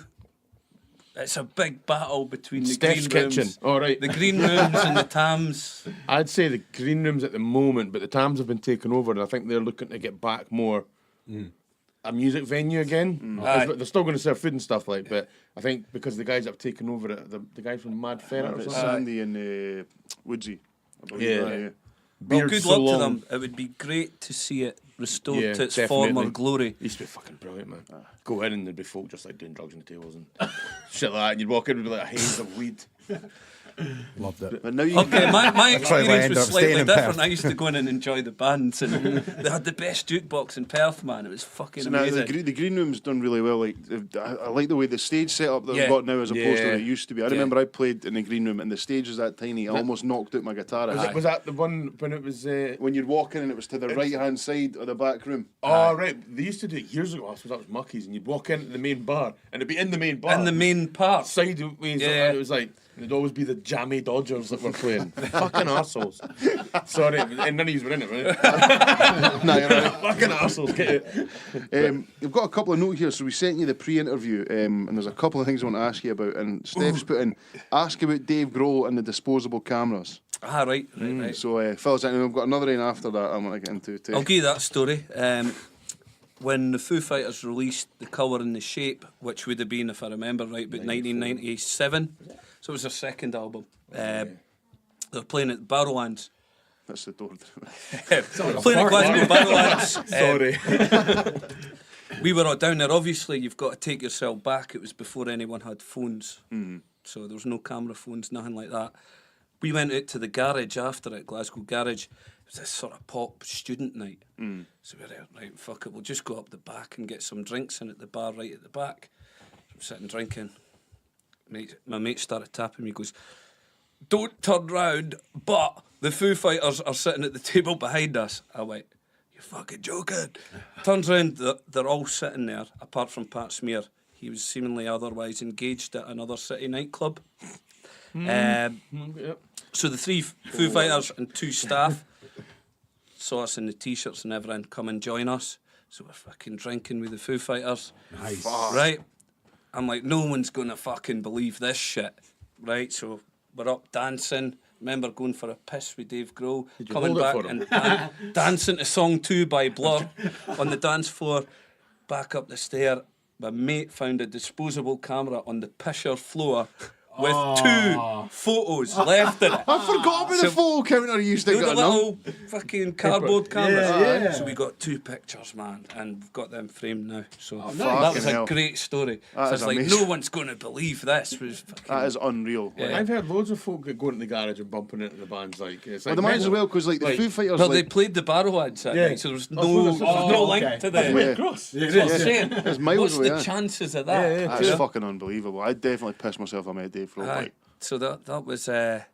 it's a big battle between the Stef's green kitchen. rooms. All right. The green rooms and the Tams. I'd say the green rooms at the moment, but the Tams have been taken over, and I think they're looking to get back more a music venue again. Aye. They're still going to serve food and stuff like, but I think because the guys that have taken over it, the guy from Mad Ferret or It's something. Sandy and Woodsy. I believe Yeah. that, Well, Beard's good so luck long. to them. It would be great to see it restored Yeah, to its definitely. former glory. It used to be fucking brilliant, man. Go in and there'd be folk just like doing drugs on the tables and shit like that, and you'd walk in and it'd be like a haze of weed. Loved it. But now you Okay, my Probably experience end was up slightly staying in different. Perth. I used to go in and enjoy the bands, and they had the best jukebox in Perth, man. It was fucking So now amazing. the green room's done really well. Like I like the way the stage set up that Yeah. we've got now as opposed to Yeah. what it used to be. I remember I played in the green room and the stage was that tiny. I almost knocked out my guitar. Was that the one when it was? When you'd walk in and it was to the right hand side of the back room. Oh right, they used to do it years ago. I suppose that was Muckies, and you'd walk into the main bar, and it'd be in the main bar, In the main part. sideways, Yeah. and it was like it'd always be the jammy Dodgers that were playing. Fucking arseholes. Sorry, and none of you were in it, right? Nah, you're right. Fucking arseholes. Get it. We've got a couple of notes here, so we sent you the pre-interview, and there's a couple of things I want to ask you about. And Stef's put in, ask about Dave Grohl and the disposable cameras. Ah, right. So fill us in, and we've got another one after that I'm going to get into too. I'll give you that story. When the Foo Fighters released The Colour and the Shape, which would have been, if I remember right, about 1997, so it was their second album. They were playing at the Barrowlands. That's the door. Playing at Glasgow Barrowlands. Sorry. We were all down there. Obviously, you've got to take yourself back. It was before anyone had phones. So there was no camera phones, nothing like that. We went out to the garage after it, Glasgow Garage. It was this sort of pop student night. So we were there, right, fuck it, we'll just go up the back and get some drinks in at the bar right at the back. So I'm sitting drinking. My mate started tapping me, goes, don't turn round, but the Foo Fighters are sitting at the table behind us. I went, you're fucking joking. Turns round, they're all sitting there, apart from Pat Smear. he was seemingly otherwise engaged at another city nightclub. Yep. So the three Foo Fighters and 2 staff saw us in the t-shirts and everything, come and join us. So we're fucking drinking with the Foo Fighters. Nice. Right? I'm like, no one's going to fucking believe this shit. Right? So we're up dancing. Remember going for a piss with Dave Grohl, Did you coming hold it back for him? and dancing to Song 2 by Blur on the dance floor. Back up the stair, my mate found a disposable camera on the pisher floor with 2 photos left in it. I forgot about the So- photo counter you used to You know get the a number. little fucking cardboard cameras? Yeah, yeah. So we got 2 pictures, man, and we've got them framed now. So that Fucking was hell. a great story. That So is it's like, amazing. no one's going to believe this. Was fucking, That is unreal. Yeah. I've heard loads of folk that go into the garage and bumping into the bands. Like, it's Well, like the might as mental. well, because like the Like- Foo Fighters, well, they like, played the Barrowheads that Yeah. night, so there was I no, suppose there was that's- no Oh, link okay. to them. Yeah. Cross. That's what I'm is, saying. It's miles What's away, the yeah. chances of that? Yeah, That's You know? fucking unbelievable. I'd definitely piss myself if I met Dave Grohl. Aye. Like. So that was the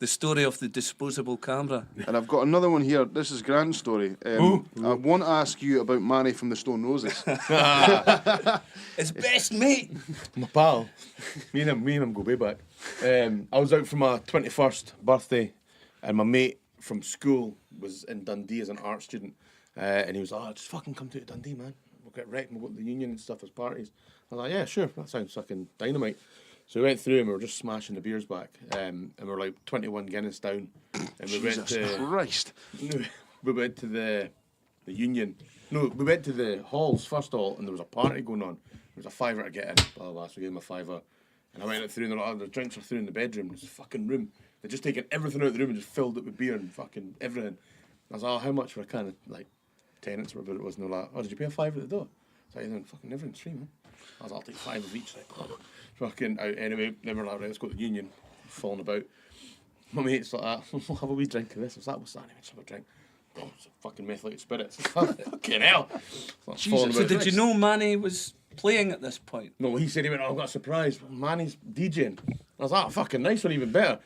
story of the disposable camera. And I've got another one here. This is Grant's story. I want to ask you about Manny from the Stone Roses. His best mate. My pal, me and him go way back. I was out for my 21st birthday, and my mate from school was in Dundee as an art student, and he was like, "Oh, just fucking come to Dundee, man. We'll get wrecked and we'll go to the Union and stuff as parties." I was like, "Yeah, sure. That sounds fucking dynamite." So we went through and we were just smashing the beers back, and we were like 21 Guinness down, and we went Jesus to Christ. no, we went to the Union. No, we went to the halls first of all, and there was a party going on. There was a fiver to get in. Blah blah blah. So we gave him a fiver, and I went through, and the drinks were through in the bedroom. This fucking room. They'd just taken everything out of the room and just filled it with beer and fucking everything. I was like, "Oh, how much for a can of like tenants or whatever it was?" And they were like, "Oh, did you pay a fiver at the door?" I was like, "Fucking everything's free, man." I was like, "I'll take 5 of each." Like, fucking out anyway. Then we're like, "Right, let's go to the Union." Falling about. My mate's like, "We'll have a wee drink of this." I was like, "What's that?" Anyway, let's have a drink. Oh, it's a fucking methylated spirits. Fucking hell. Like, falling Jesus. So about. did you know Manny was playing at this point? No, he said he went, "Oh, I've got a surprise. Manny's DJing." I was like, "Oh, fucking nice one, even better."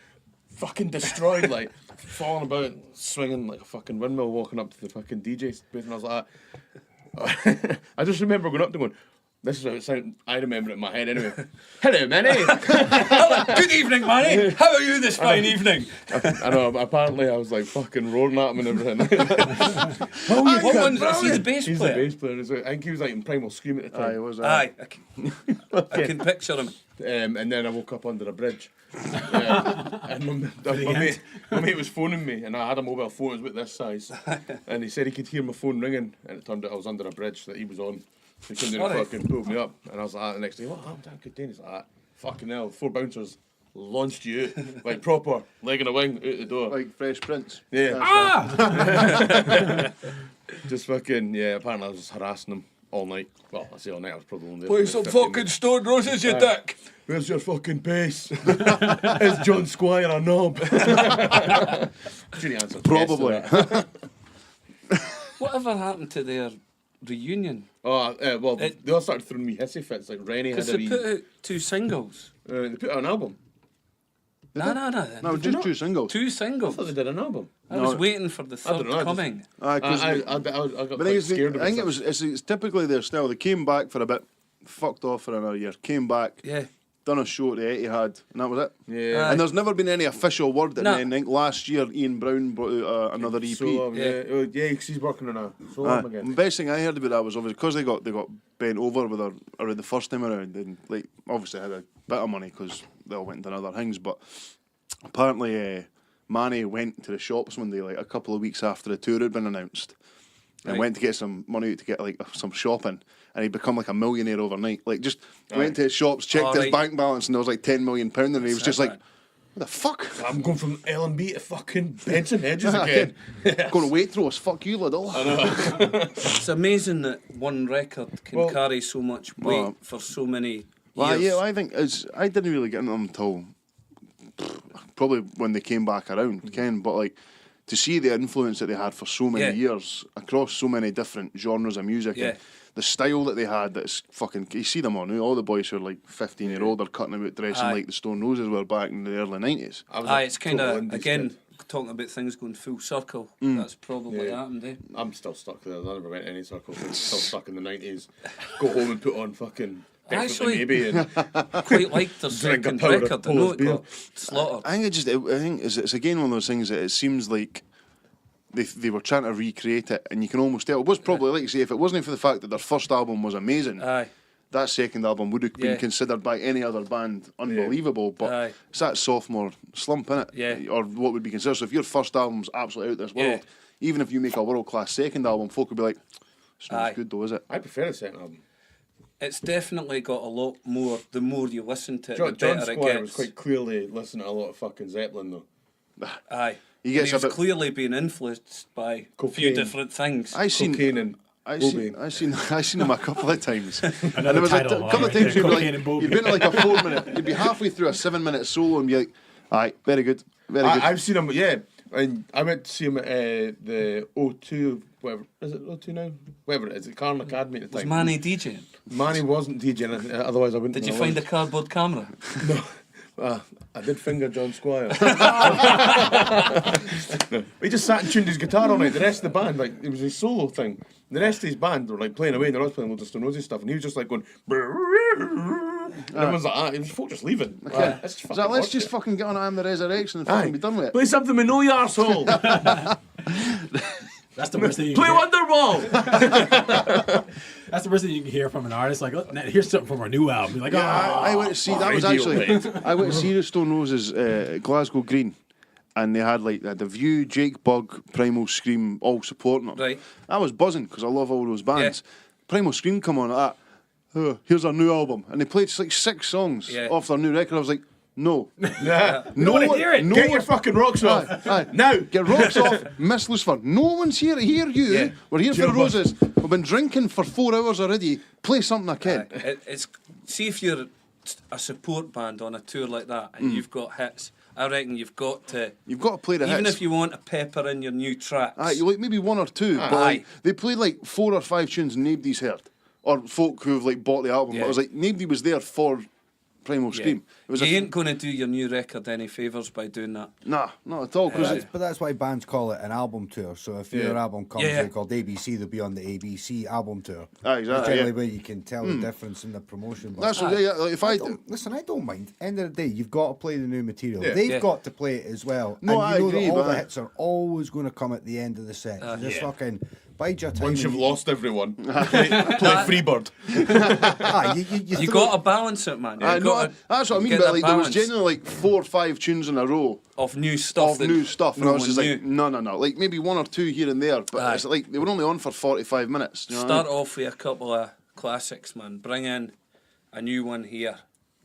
Fucking destroyed, like, falling about, swinging like a fucking windmill, walking up to the fucking DJ booth, and I was like, I just remember going up to him going, this is how it sounded. I remember it in my head anyway. "Hello, Manny." Good evening, Manny. How are you this fine evening? I know, but apparently I was like fucking roaring at him and everything. What one? Is he the bass He's the player? bass player. I think he was like in Primal Scream at the Aye, time. it was Aye, I can picture him. And then I woke up under a bridge. And my mate was phoning me, and I had a mobile phone, it was about this size. And he said he could hear my phone ringing, and it turned out I was under a bridge that he was on. So he came down and Sorry. fucking pulled me up. And I was like, the next day, "What happened? Good day." He's like, "Fucking hell, 4 bouncers launched you out, like proper, leg and a wing, out the door." like Fresh Prince. Yeah. Just fucking, yeah, apparently I was just harassing him all night. Well, I say all night, I was probably only there. Play for some 15 fucking minutes. Stone Roses, you dick. "Where's your fucking bass? Is John Squire a knob?" Should he answer? Probably. Yes to that. Whatever happened to their reunion? Oh, well, they all started throwing me hissy fits. Like Rennie had Because a they wee. put out 2 singles. They put out an album. No. No, just 2 singles. 2 I singles. thought they did an album. I was waiting for the third don't know, I just- coming. Aye, 'cause I they- got but quite scared of I think myself. it's typically their style. They came back for a bit, fucked off for another year, came back, Yeah. done a show at the Etihad, and that was it. Yeah. And there's never been any official word. No. And I think last year Ian Brown brought out another EP. Solo, Yeah. yeah. Oh, yeah, 'cause he's working on a solo Aye. album The again. best thing I heard about that was obviously because they got bent over with her around the first time around, and like obviously had a bit of money because they all went into other things. But apparently, Manny went to the shops one day, like a couple of weeks after the tour had been announced, and Right. went to get some money out to get like some shopping, and he'd become like a millionaire overnight. Like just went to his shops, checked Oh, his right. bank balance, and there was like £10 million, and he was just like, it. "What the fuck? I'm going from L&B to fucking Benson Hedges again. Going to Waitrose? Fuck you, Liddell." It's amazing that one record can Well- carry so much weight Well- for so many years. Well, yeah, I think I didn't really get into them until probably when they came back around, Ken. But like to see the influence that they had for so many Yeah. years across so many different genres of music, Yeah. and the style that they had, that's fucking. You see them on now. All the boys who are like 15-year-old are cutting about dressing Aye. like the Stone Roses were back in the early 90s. I was Aye, a it's kind total of, indie again, kid. talking about things going full circle. That's probably Yeah. happened, I'm still stuck there. I never went any circles. I'm still stuck in the 90s. Go home and put on fucking definitely Actually- maybe. And Quite liked their Drink a second pound of record. I know Polish it beer. got slaughtered. I think it's again one of those things that it seems like they were trying to recreate it, and you can almost tell. It was probably, like you say, if it wasn't for the fact that their first album was amazing, Aye. that second album would have been Yeah. considered by any other band unbelievable. But Aye. it's that sophomore slump, innit? Yeah. Or what would be considered. So if your first album's absolutely out of this world, even if you make a world-class second album, folk would be like, it's not Aye. as good though, is it? I prefer the second album. It's definitely got a lot more. The more you listen to it, John the better it Squire gets. was quite clearly listening to a lot of fucking Zeppelin though. Aye. He And gets he was a bit- clearly being influenced by a few Cocaine. different things. I seen. Cocaine and I Bobby. seen him a couple of times. And Another there was a title, couple right of times there, you'd be Cocaine like, and Bobby. you'd been like a 4 minute, you'd be halfway through a 7 minute solo and be like, aye, very good, very good. I've seen him, yeah. And I went to see him at the O2, whatever. Is it O2 now? Whatever it is, the Carn Academy at the Was time. Manny DJing? Manny wasn't DJing, otherwise I wouldn't Did you have find a listened. cardboard camera? No. I did finger John Squire. No, he just sat and tuned his guitar all night. The rest of the band, like, it was his solo thing. The rest of his band were like playing away and they're all playing loads of Stone Roses stuff. And he was just like going, and everyone's like, it was folk just leaving. Okay. Let's just So fucking let's watch just it. fucking get on I Am the Resurrection and Aye. fucking be done with it. Play something we know, you arsehole. That's the worst thing you Play can hear. Wonderwall. That's the worst thing you can hear from an artist. Like, "Look, here's something from our new album." You're like, Yeah, oh. I went to see, that was Radio actually, I went to see the Stone Roses at Glasgow Green. And they had like The View, Jake Bugg, Primal Scream, all supporting them. Right. I was buzzing because I love all those bands. Primal Scream come on like that. Here's our new album, and they played like 6 songs Yeah. off their new record. I was like, no, Yeah. no wanna one, hear it. no Get one, your fucking rocks off. Aye. Now. Get rocks off, Miss Lucifer. No one's here to hear you. Yeah. We're here for Cheer the up. Roses. We've been drinking for 4 hours already. Play something I can. It's see if you're a support band on a tour like that and you've got hits. I reckon you've got to. You've got to play the Even hits. if you want to pepper in your new tracks. Aye, you like maybe 1 or 2, but Aye. like, they played like 4 or 5 tunes nobody's heard, or folk who've like bought the album. But Yeah. it was like nobody was there for Primal Scream. It was You ain't going to do your new record any favours by doing that. nah, not at all. 'Cause But that's why bands call it an album tour. So if your album comes Yeah. out called ABC, they'll be on the ABC album tour. Aye, exactly, That's generally yeah. where you can tell the difference in the promotion. But that's what, yeah, like, if I listen, I don't mind. End of the day, you've got to play the new material. Yeah. They've Yeah. got to play it as well. No, and I you know agree, that all but the I- hits are always going to come at the end of the set. So just fucking bide your time. Once and you've you- lost everyone, play Freebird. Aye, You throw- got to balance it, man. Aye, You've no, got to that's what I mean. get But that like, there was balance genuinely like 4 or 5 tunes in a row of new stuff. of that new stuff, and no I was one just like, knew. no, like maybe 1 or 2 here and there. But Aye. it's like they were only on for 45 minutes. You know what I Start mean? off with a couple of classics, man. Bring in a new one here,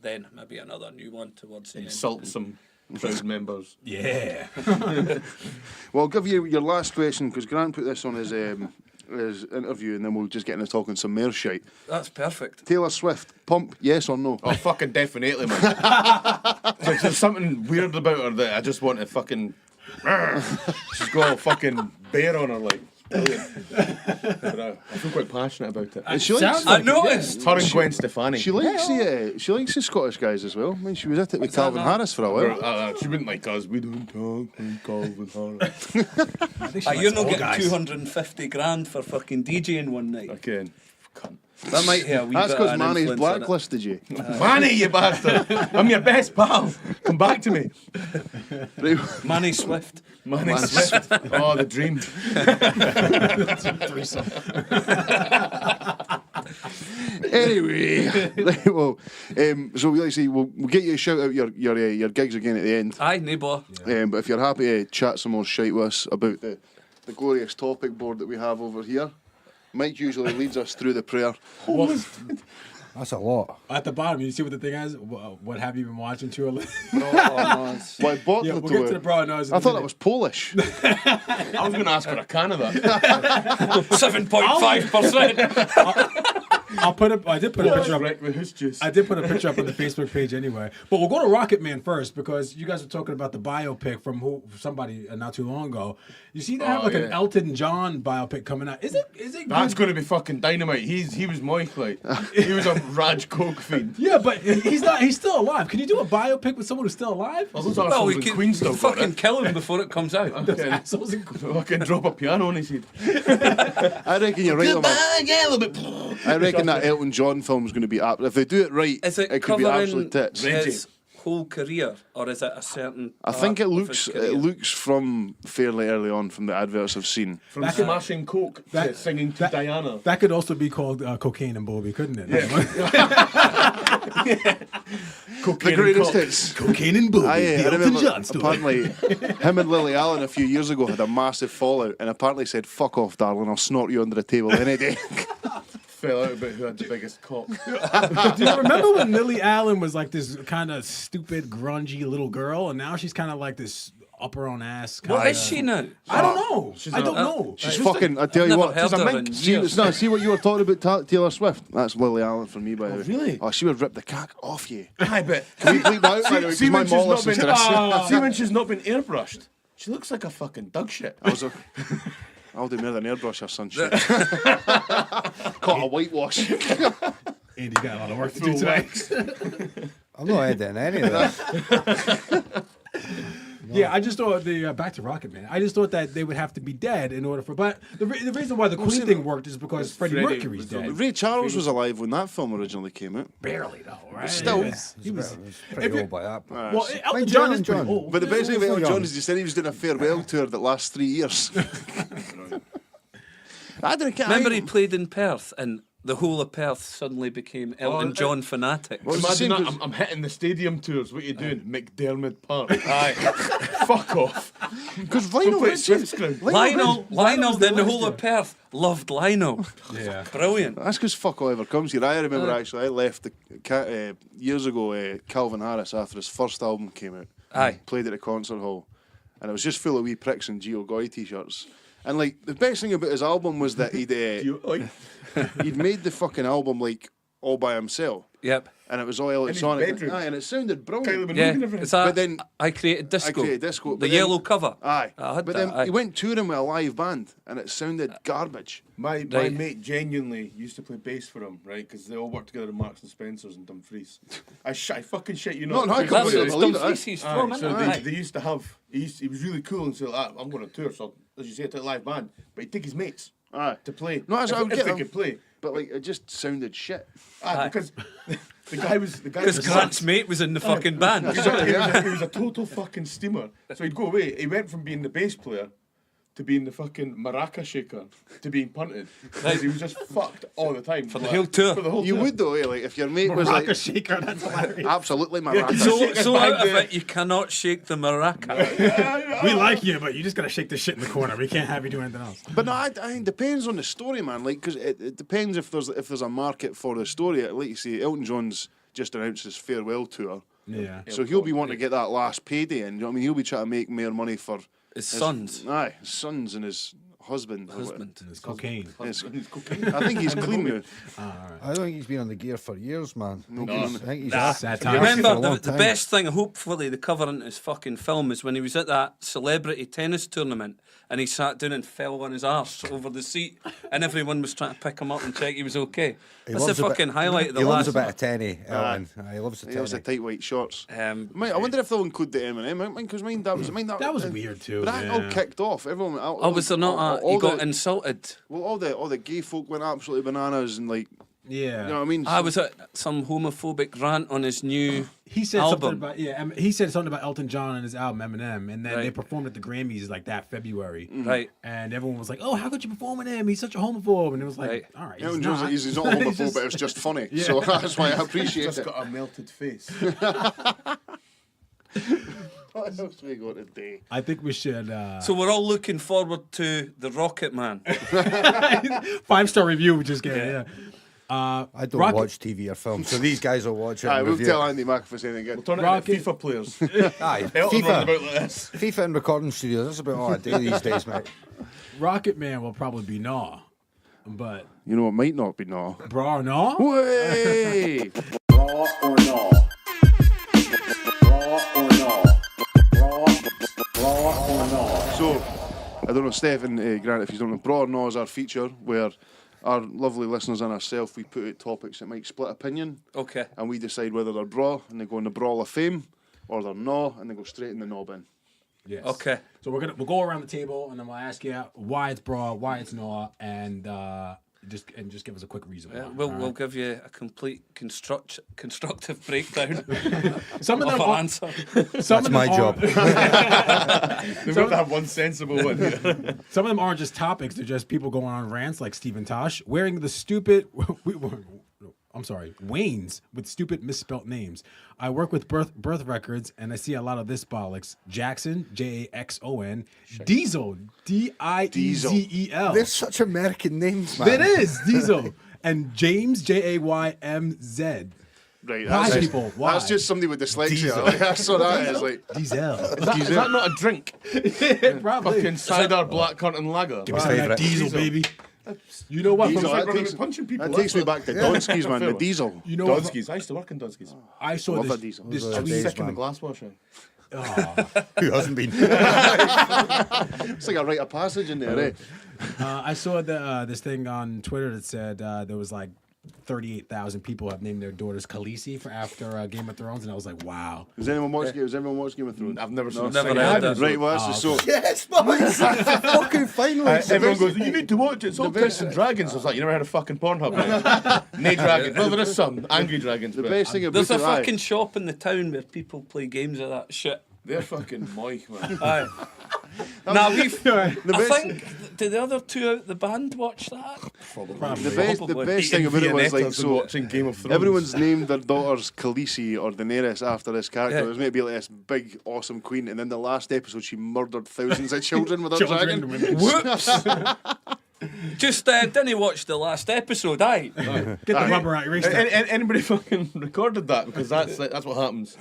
then maybe another new one towards the end. Insult some crowd members. Yeah. Well, I'll give you your last question because Grant put this on his interview, and then we'll just get into talking some more shite. That's perfect. Taylor Swift, pump, yes or no? Oh, fucking definitely, man. There's something weird about her that I just want to fucking. She's got a fucking bear on her, like. Brilliant. But, I feel quite passionate about it. And she likes, I noticed. Her and Gwen Stefani. she likes the Scottish guys as well. I mean, she was at it with Is that Calvin not- Harris for a while. She wouldn't like us. We don't talk like Calvin Harris. You're not getting 250 grand for fucking DJing one night. Again. Cunt. That might have a wee That's bit because of an Manny's influence on it. blacklisted you. Manny, you bastard! I'm your best pal. Come back to me. Right. Manny Swift. Manny Swift. Oh, the dream. Anyway, right, well, so we like to say we'll get you a shout out your gigs again at the end. Aye, neighbour. But if you're happy to chat some more shite with us about the glorious topic board that we have over here, Mike usually leads us through the prayer. That's a lot. At the bottom, you see what the thing is? What have you been watching to? Oh, no, it's- Why, bought Yeah, we'll get to the Braw Or Naw in a I thought minute. that was Polish. I was going to ask for a can of that. 7.5%. I did put a picture up. Wreck with his juice. I did put a picture up on the Facebook page anyway. But we'll go to Rocket Man first because you guys were talking about the biopic from somebody not too long ago. You see, they have like an Elton John biopic coming out. Is it? That's good? going to be fucking dynamite. He was moist, like. He was a Raj Coke fiend. Yeah, but he's not. He's still alive. Can you do a biopic with someone who's still alive? Well, those Well, assholes we in could Queen still got fucking it. kill him before it comes out. Those assholes in- Fucking drop a piano on his head. I reckon you're right, man. Yeah, a little bit. I reckon that Elton John film's going to be if they do it right, Is it could be covering absolute tits. his whole career, or is it a certain? I think part it of his looks career? from fairly early on from the adverts I've seen. From smashing coke to singing to Diana. That could also be called Cocaine and Bobby, couldn't it? The greatest hits. Cocaine and Bobby. I the Elton remember John story. apparently him and Lily Allen a few years ago had a massive fallout and apparently said, "Fuck off, darling, I'll snort you under the table any day." Fell out about who had the biggest cock. Do you remember when Lily Allen was like this kind of stupid, grungy little girl, and now she's kind of like this upper on ass? What is she now? I don't know. She's I don't a- know. She's fucking. I tell you never what. heard She's a of her mink. in See, years. see what you were talking about, Taylor Swift. That's Lily Allen for me, by the way. really? Oh, she would rip the cack off you. I bet. Can we bleep that out, by the way? 'Cause See my when she's mom not listens been. to this. See when she's not been airbrushed. She looks like a fucking dog shit. I'll do more than airbrush her son shit. Caught a whitewash. Andy got a lot of work to do tonight. I'm not editing any of that. Yeah, I just thought back to Rocket Man. I just thought that they would have to be dead in order for. But the reason why the Queen thing worked is because Freddie Freddie Mercury's was dead. Ray Charles was alive when that film originally came out. Barely though, right? Still. he was. Pretty old by that point. Well, Elton Mind John John is and pretty John. old. But the best thing about Elton young. John is he said he was doing a farewell tour that lasts 3 years. I didn't care. Remember he played in Perth, and the whole of Perth suddenly became Elton John fanatics. Well, it's the Imagine same that. I'm hitting the stadium tours. What are you doing? McDermott Park. Aye. Fuck off. because Lionel Play was Swift's ground. Lionel, then the whole of Perth loved Lionel. Yeah. Brilliant. That's because fuck all ever comes here. I remember actually I left years ago Calvin Harris after his first album came out. Aye. Played at a concert hall, and it was just full of wee pricks in Geo Goy t-shirts. And like the best thing about his album was that he'd made the fucking album like all by himself, Yep. and it was all electronic. bedroom. Aye, and it sounded Kylie brilliant. Minogue Yeah. and everything. Is that, But then- I created disco. I created disco, The but then- yellow cover. Aye, I had but that, then aye. he went touring with a live band, and it sounded garbage. My Right. mate genuinely used to play bass for him, right? Because they all worked together in Marks and Spencer's and Dumfries. I fucking shit you not. No, I True can't That's believe it's it. Believe it, Dumfries he's Aye, from, so isn't they, it? they used to have. He was really cool and so I'm going on tour. So as you say, it's a live band, but he'd take his mates Aye. to play. No, that's if, what I would if get they them. could play. But like it just sounded shit. Aye, because the guy was Because Grant's mate was in the fucking band. he was a total fucking steamer. So he'd go away. He went from being the bass player to being the fucking maraca shaker to being punted. Because he was just fucked all the time. For the whole tour. For the whole You tour. would though, like if your mate was like Maraca shaker, that's hilarious. absolutely maraca. So out of it, you cannot shake the maraca. We like you, but you just gotta shake the shit in the corner. We can't have you do anything else. But no, I it depends on the story, man. Like, because it depends if there's a market for the story. Like you say, Elton John's just announced his farewell tour, Yeah. so he'll be wanting to get that last payday, and you know what I mean, he'll be trying to make more money for His sons. Aye, his sons and his husband. Husband. It's cocaine. Yes. I think he's clean now. I don't think he's been on the gear for years, man. I think he's Sad for times. a Remember, long the time. best thing, hopefully, the cover in his fucking film is when he was at that celebrity tennis tournament and he sat down and fell on his arse over the seat and everyone was trying to pick him up and check he was okay. He That's the loves a bit- fucking highlight of the He loves last a bit of tenny, Ellen. He loves the He has the tenny. tight white shorts. I I wonder if they'll include the Eminem, because mine that That was weird too. But that yeah. all kicked off. Everyone. Oh, was there not he got insulted? Well, all the gay folk went absolutely bananas and like, Yeah. you know what I mean? I was at some homophobic rant on his new He said album. something about he said something about Elton John and his album Eminem, and then they Right. performed at the Grammys like that February. Right. And everyone was like, "Oh, how could you perform with him? He's such a homophobe." And it was like, Right. "All right, Elton John's he's not He's homophobe, just- but it's just funny. So that's why I appreciate Just it. got a melted face. What else we got today? I think we should So we're all looking forward to the Rocket Man. 5-star review. We just get yeah. I don't Rocket- watch TV or film, so these guys will watch it. Aye, and we'll review tell it. Andy McAfee anything good. Turn it Rocket- into FIFA players. Aye, Elton running FIFA, about like this. FIFA and recording studios. That's about all I do these days, mate. Rocket Man will probably be Naw, but You know, it might not be no. Braw or Naw? Way! Braw or Naw. Braw or Naw. Braw or Naw. So, I don't know, Stef and Grant, if you don't know, Braw Or Naw is our feature where our lovely listeners and ourselves, we put out topics that might split opinion, Okay. and we decide whether they're Braw and they go in the Brawl of Fame, or they're Naw and they go straight in the Naw bin. Yes. Okay. So we'll go around the table and then we'll ask you why it's Braw, why it's Naw, and just give us a quick reason. Yeah, why, we'll all we'll right? give you a complete constructive breakdown Some of of them an are, answer. some That's of my them job. They've got to have one sensible one. Some of them aren't just topics; they're just people going on rants, like Stephen Tosh wearing the stupid. I'm sorry, Waynes with stupid misspelt names. I work with birth records, and I see a lot of this bollocks. Jackson, Jaxon, Diesel, Diezzel. They're such American names, man. It is Diesel, and James, Jaymz. Right, Why, that's people? just, Why? that's just somebody with dyslexia. Like, that's what that is. Like, Diesel. Is that not a drink? Probably. Fucking cider, black currant lager. Give me Some of that favourite. Diesel, baby. You know what? Diesel, From- that running takes, and punching people, that takes that's me what- back to Donskis, man. The Fair. Diesel. you know what? Donskis. I used to work in Donskis. I saw Love a this. Diesel. This Those I are was tweet. sick in the man. glass washer. Who hasn't been? It's like a rite of passage in there, eh? I saw this thing on Twitter that said there was like 38,000 people have named their daughters Khaleesi for after Game of Thrones, and I was like, wow. Has anyone watched Game of Thrones? I've never seen a Never single heard episode. that. Right, well, that's just so. Yes, boys. Fucking finally. Everyone goes, you need to watch it. It's all Tits and Dragons. I was like, you never heard of fucking Pornhub, right? Nay dragons. Well, there is some angry dragons. The but best thing about There's a it, aye. fucking shop in the town where people play games of that shit. They're fucking moik, man. Aye. Now we've. I best- think did the other two out the band watch that? The best thing about it was like so. watching Game of Thrones. Everyone's named their daughters Khaleesi or Daenerys after this character. Yeah. It was meant to be like this big, awesome queen, and then the last episode she murdered thousands of children with her Children, dragon. women. Whoops! Just didn't watch the last episode, aye. Get the rubber out, erase that. Anybody fucking recorded that? Because that's what happens.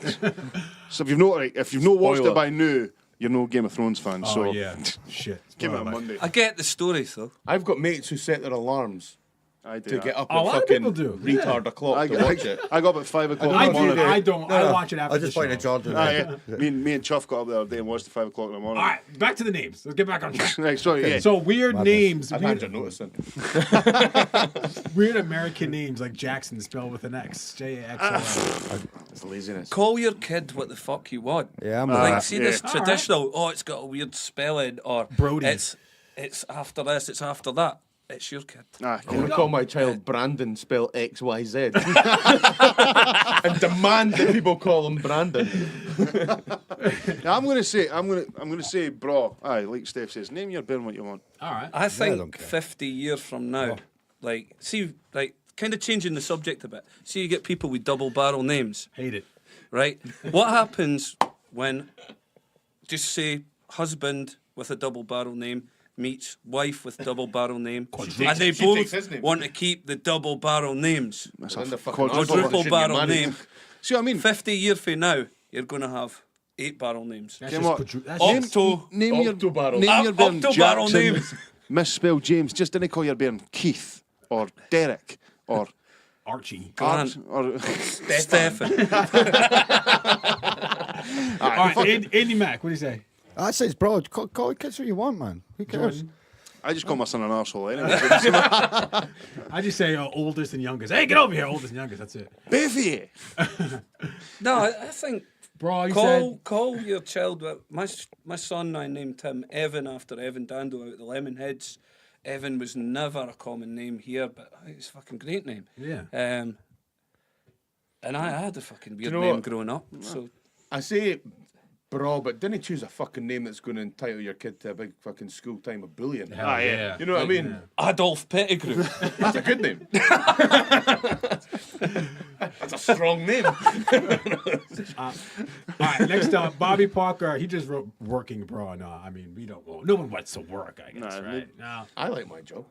So if you've not watched Spoiler. it by now, you're no Game of Thrones fan. Oh so yeah, shit. give it a Spoiler alert. Monday. I get the story though. I've got mates who set their alarms I do. to that. get up A lot at of people fucking do, retard o'clock I, to watch it. I got up at 5 o'clock I in the do. morning. I don't. I watch it after I the just show. pointed Jordan. Aye, me and Chuff got up the other day and watched at 5 o'clock in the morning. All right, back to the names. Let's get back on track. Right, sorry, yeah. So weird names, I've had your notice in. weird American names like Jackson spelled with an X, Jaxon. It's laziness. Call your kid what the fuck you want. Yeah, I'm Like, like, see this All traditional. Oh, it's got a weird spelling, or Brody. It's after this, it's after that. It's your kid. Ah, I'm going to call my child Brandon, spell XYZ. and demand that people call him Brandon. I'm gonna say, bro. Aye, like Steph says, name your bairn what you want. All right. I don't think care. 50 years from now, like, see, like, kind of changing the subject a bit. See, you get people with double barrel names, Hate it. right? What happens when, just say, husband with a double barrel name meets wife with double barrel name, and they she both takes his name. want to keep the double barrel names, That's Then a the fucking quadruple. quadruple barrel name. See what I mean? 50 years from now, you're going to have 8 barrel names. That's Come just on. that's Name- just- Name your Octobarrel. name your bairn Octobarrel Jackson, names. misspelled James. Just didn't call your bairn Keith or Derek or Archie. Grant. or Stefan. All right, Andy Mac, what do you say? that says, bro, call kids what you want, man. Who cares? Jordan? I just call my son an arsehole anyway. I just say oldest and youngest. Hey, get over here, oldest and youngest. That's it. Biffy. No, I think Bro, you said call your child. My son, I named him Evan after Evan Dando out the Lemonheads. Evan was never a common name here, but it's a fucking great name. Yeah. And I had a fucking weird know name what? growing up. So I say bro, but didn't choose a fucking name that's going to entitle your kid to a big fucking school time of bullying. Hell yeah. You know what I mean? Adolf Pettigrew. That's a good name. That's a strong name. All right, next up, Bobby Parker. He just wrote "working bra." No, I mean we don't. Well, no one wants to work. I guess, Nah, right? No. I like my job.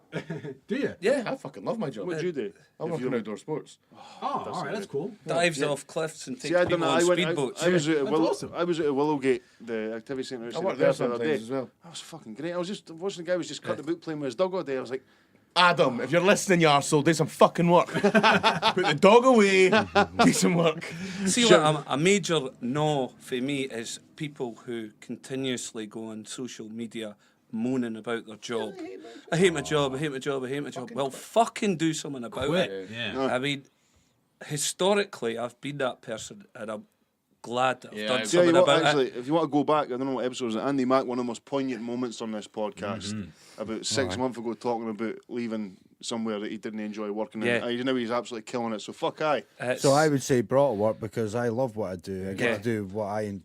Do you? Yeah. I fucking love my job. What'd you do? I work in outdoor sports. Oh, all right, that's cool. Dives off cliffs and takes See, I don't people know. on I was at That's awesome. I was at Willowgate, the activity centre. I work there sometimes as well. That was fucking great. I was just watching the guy was just cutting the boot playing with his dog all day. I was like, Adam, if you're listening, you arsehole, do some fucking work. Put the dog away, do some work. See, what a major no for me is people who continuously go on social media moaning about their job. I hate my job, I hate my job, I hate my job. Well, fucking do something about Quit. it. Yeah. I mean, historically, I've been that person, and I'm glad that I've Yeah, done I- tell something you what, about actually, it. if you want to go back, I don't know what episode was it, Andy Mack, one of the most poignant moments on this podcast, about 6 months ago, talking about leaving somewhere that he didn't enjoy working Yeah. in. Now he's absolutely killing it. So fuck aye. So I would say Braw to work because I love what I do. I get Yeah. to do what I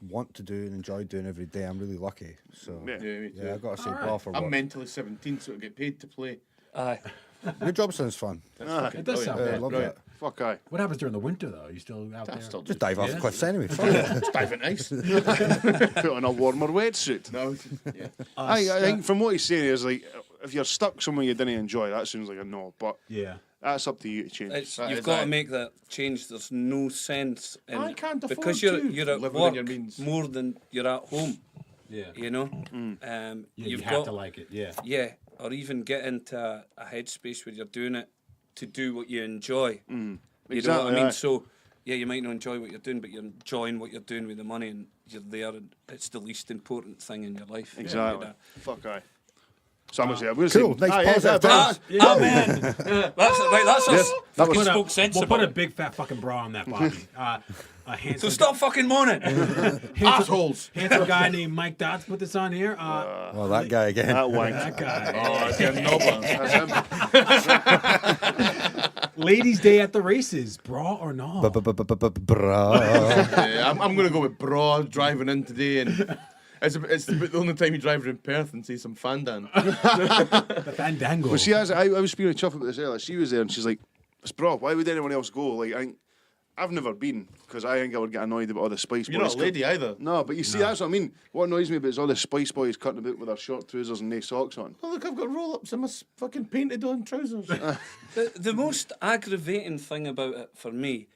want to do and enjoy doing every day. I'm really lucky. So Yeah. Yeah, me too. yeah, I've got to say Braw for I'm work. mentally 17, so I get paid to play. Aye. Your job sounds fun. It does sound I bad. love Brilliant. that. Fuck aye. What happens during the winter though? Are you still out there? Still Just dive off the cliffs anyway. Fuck it. Just dive in ice. Put on a warmer wetsuit. No, yeah. I think from what he's saying is like, if you're stuck somewhere you didn't enjoy, that seems like a no. But Yeah. that's up to you to change. You've got to make that change. There's no sense in I can't afford because to you're at live work within your means. more than you're at home. Yeah. You know, Yeah, you you've have got to like it. Yeah. yeah, or even get into a headspace where you're doing it to do what you enjoy. You know what Exactly, I mean? aye. So yeah, you might not enjoy what you're doing, but you're enjoying what you're doing with the money, and you're there, and it's the least important thing in your life. Exactly. Yeah. Fuck aye. So I'm gonna Cool, say, nice positive but- thoughts. Amen. That's right. That's us. Fucking We'll spoke put, sense we'll about put a it. big fat fucking bra on that body. A handsome, So stop fucking moaning. Assholes. handsome guy named Mike Dots put this on here. Oh, that guy again. That wank. That guy. Oh, it's your knobber. That's him. Ladies' Day at the races. Braw or Naw? Bra. Yeah, I'm going to go with Braw driving in today, and it's the only time you drive around Perth and see some fandan. The Fandango. Well, I was speaking to Chuff about this earlier. She was there and she's like, "It's bro, why would anyone else go?" Like, I've never been because I think I would get annoyed about all the Spice Boys. You're not a lady either. No, but you see, that's what I mean. What annoys me about is all the Spice Boys cutting about with their short trousers and no socks on. Oh, look, I've got roll-ups in my fucking painted-on trousers. The most aggravating thing about it for me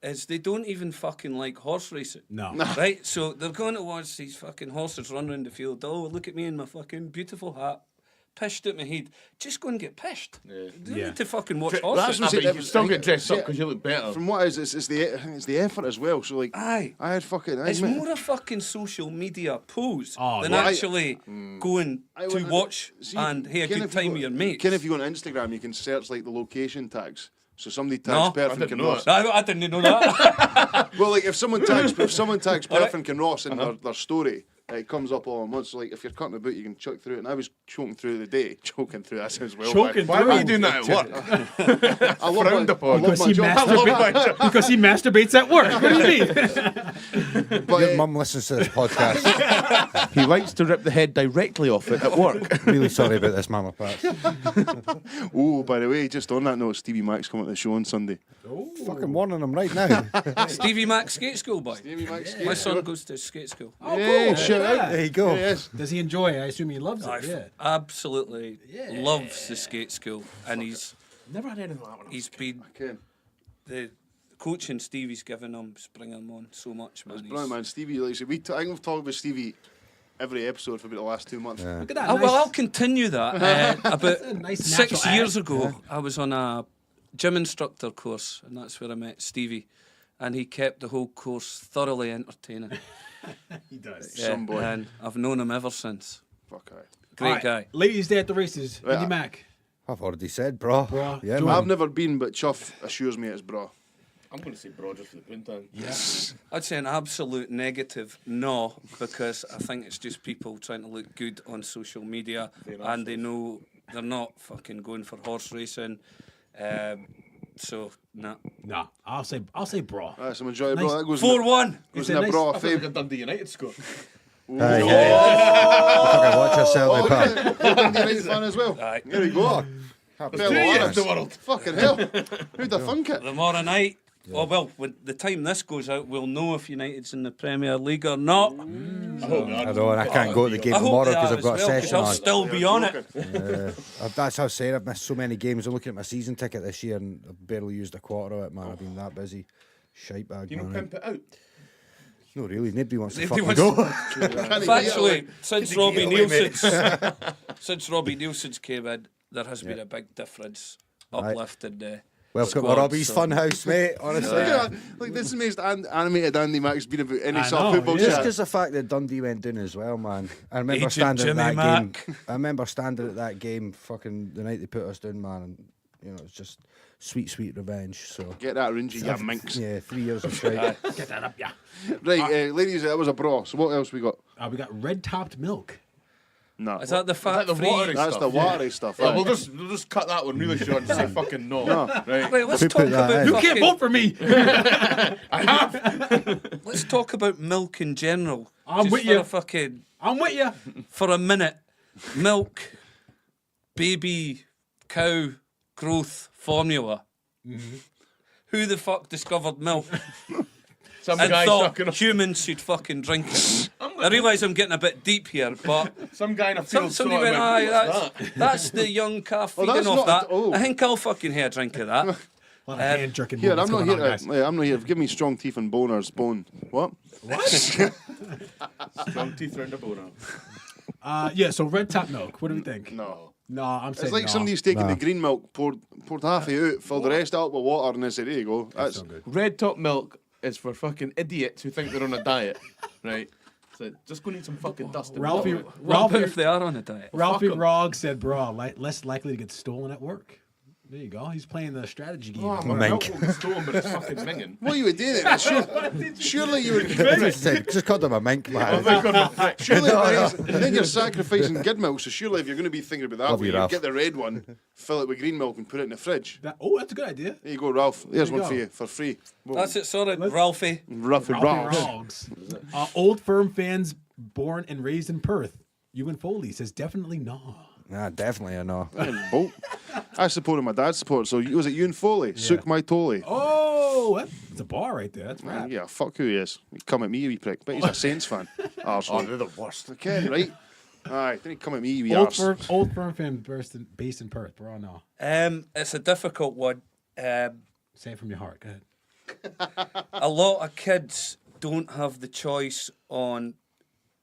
is they don't even fucking like horse racing. No. Right? So they're going to watch these fucking horses run around the field. Oh, look at me in my fucking beautiful hat. Pished at my head. Just go and get pished. You don't Yeah. need to fucking watch That's horses. what but it you was- can still get dressed up yeah, because you look better. From what it's the I think it's the effort as well. So like, Aye. I had fucking. It's more a fucking social media pose Oh, than yeah. actually going I to wouldn't- watch see, and hey, a ken good if you time go- with your mates. Ken, if you go on Instagram, you can search like the location tags. So somebody No, tags Perth I and didn't know Kinross. I didn't know that. Well, like if someone tags Perth Alright. and Kinross in their story, it comes up all at once. So like if you're cutting about, you can chuck through it. And I was choking through the day. Choking through, that sounds well. Choking Why were you through. doing that at work? I love Frowned my, upon. I love Because my he, job. because he masturbates at work. What do you mean? But, Your mum listens to this podcast. He likes to rip the head directly off it at work. Really sorry about this, Mama Pat. oh, by the way, just on that note, Stevie Mack's coming to the show on Sunday. Fucking warning him right now. Stevie Mac skate school boy. Stevie Mack's My son goes to skate school. Oh, Hey, cool. shout out. There you go. Yes. Does he enjoy it? I assume he loves it. Yeah. Absolutely loves the skate school, and Never had anything like that. he's been Ken. the coaching Stevie's given him, bringing him on so much, man. Brilliant, man. Stevie, like I said, I think we've talked about Stevie every episode for about the last 2 months. Look at that. Oh, nice, well, I'll continue that. About a nice 6 natural years act. ago, I was on a gym instructor course, and that's where I met Stevie. And he kept the whole course thoroughly entertaining. he does. Yeah, Some boy. and I've known him ever since. Fuck aye. Great All right, guy. Ladies' Day at the races. Right, Andy Mack. I've already said, bro. Bro, Yeah, Joe. man. I've never been, but Chuff assures me it's bra. I'm going to say Braw just for the Poontang. Yes. I'd say an absolute negative no, because I think it's just people trying to look good on social media, and they know they're not fucking going for horse racing. So, nah. No, I'll say bra. That's some enjoyable. Nice. Bra. That goes 4-1. goes a in a nice- bra I of feel like fame. a Dundee United score. Yeah. Fucking watch yourself, pal. Dundee United fan as well. Aye. There we go. Happy Fellow Two Arabs. years the world. Fucking hell. Who'd have thunk it? Tomorrow night. Oh, well, when the time this goes out, we'll know if United's in the Premier League or not. I hope not. I know, and I can't go to the game I hope tomorrow they because are I've as got a well, 'cause session I'll on. still be on it. That's how I say I've missed so many games. I'm looking at my season ticket this year and I've barely used a quarter of it, man. I've been that busy. Shite bag, Do you know man. pimp it out? No, really. Nobody wants to Nobody fucking wants go. Factually, since Robbie away, mate? Nielsen's came in, there has been a big difference, uplift in the Welcome to squad, Robbie's so- Funhouse, mate. Honestly. Yeah, like this is the most animated Andy Mack's been about any I sort of know, football yeah. Just chat. because the fact that Dundee went down as well, man. I remember Agent standing Jimmy at that Mack. game. I remember standing at that game, fucking the night they put us down, man. And you know, it's just sweet, sweet revenge. So Get that around you, you minx. yeah, 3 years of shite. Get that up, yeah. Right, ladies, that was a bra. So what else we got? We got red topped milk. No. Is that the fat the free? watery That's stuff? the watery stuff. Yeah, aye. we'll just cut that one really short and say fucking no. Right. Wait, let's Who talk put that about in? You can't vote for me. let's talk about milk in general. I'm Just with for you. a fucking I'm with you. for a minute. Milk, baby, cow, growth formula. Who the fuck discovered milk Some and guy thought sucking. humans should fucking drink it? I realise I'm getting a bit deep here, but Some guy in a field. somebody went, aye, that's the young calf Oh, feeding that's off not- that. oh. I think I'll fucking have a drink of that. A lot of hand jerking. Here, I'm movements not going here. on, guys. I'm not here. Give me strong teeth and boners. Bone. What? Strong teeth round the boner. Yeah. So red top milk. What do we think? No. No, I'm saying It's like no. somebody's taken Nah. the green milk, poured half of it out, filled the rest out with water, and then said, "There you go." That's So good. Red top milk is for fucking idiots who think they're on a diet, right? So just go and eat some fucking dust. and Ralphie, milk. What about if Ralphie, they are on a diet? Ralphie Fuck 'em. Rogg said, "Bro, less likely to get stolen at work." There you go. He's playing the strategy game. Oh, at my work. milk will be stolen, but it's fucking minging. what you would do then. Surely you would. Just called him a mink, man. Surely, and then you're sacrificing good milk. So surely, if you're going to be thinking about that, Love way, you, you Ralph. get the red one, fill it with green milk, and put it in the fridge. That's a good idea. There you go, Ralph. There's There you one for go. you for free. Boom. That's it, sorry, Ralphie. Ralphie Ralphie Ralph. Roggs. Old Firm fans born and raised in Perth. Ewan Foley says definitely no. Nah, definitely a no. Oh, I supported my dad's support. So was it Ewan Foley? Sook my Tolly. Oh, that's a bar right there. That's right. Yeah, fuck who he is. He come at me, you wee prick. But he's a Saints fan. Arsehole. They're the worst. I can, right? Aye, then he come at me, you wee Old arse. Firm fan based in Perth. Bro, no. It's a difficult one. Say it from your heart. Go ahead. A lot of kids don't have the choice on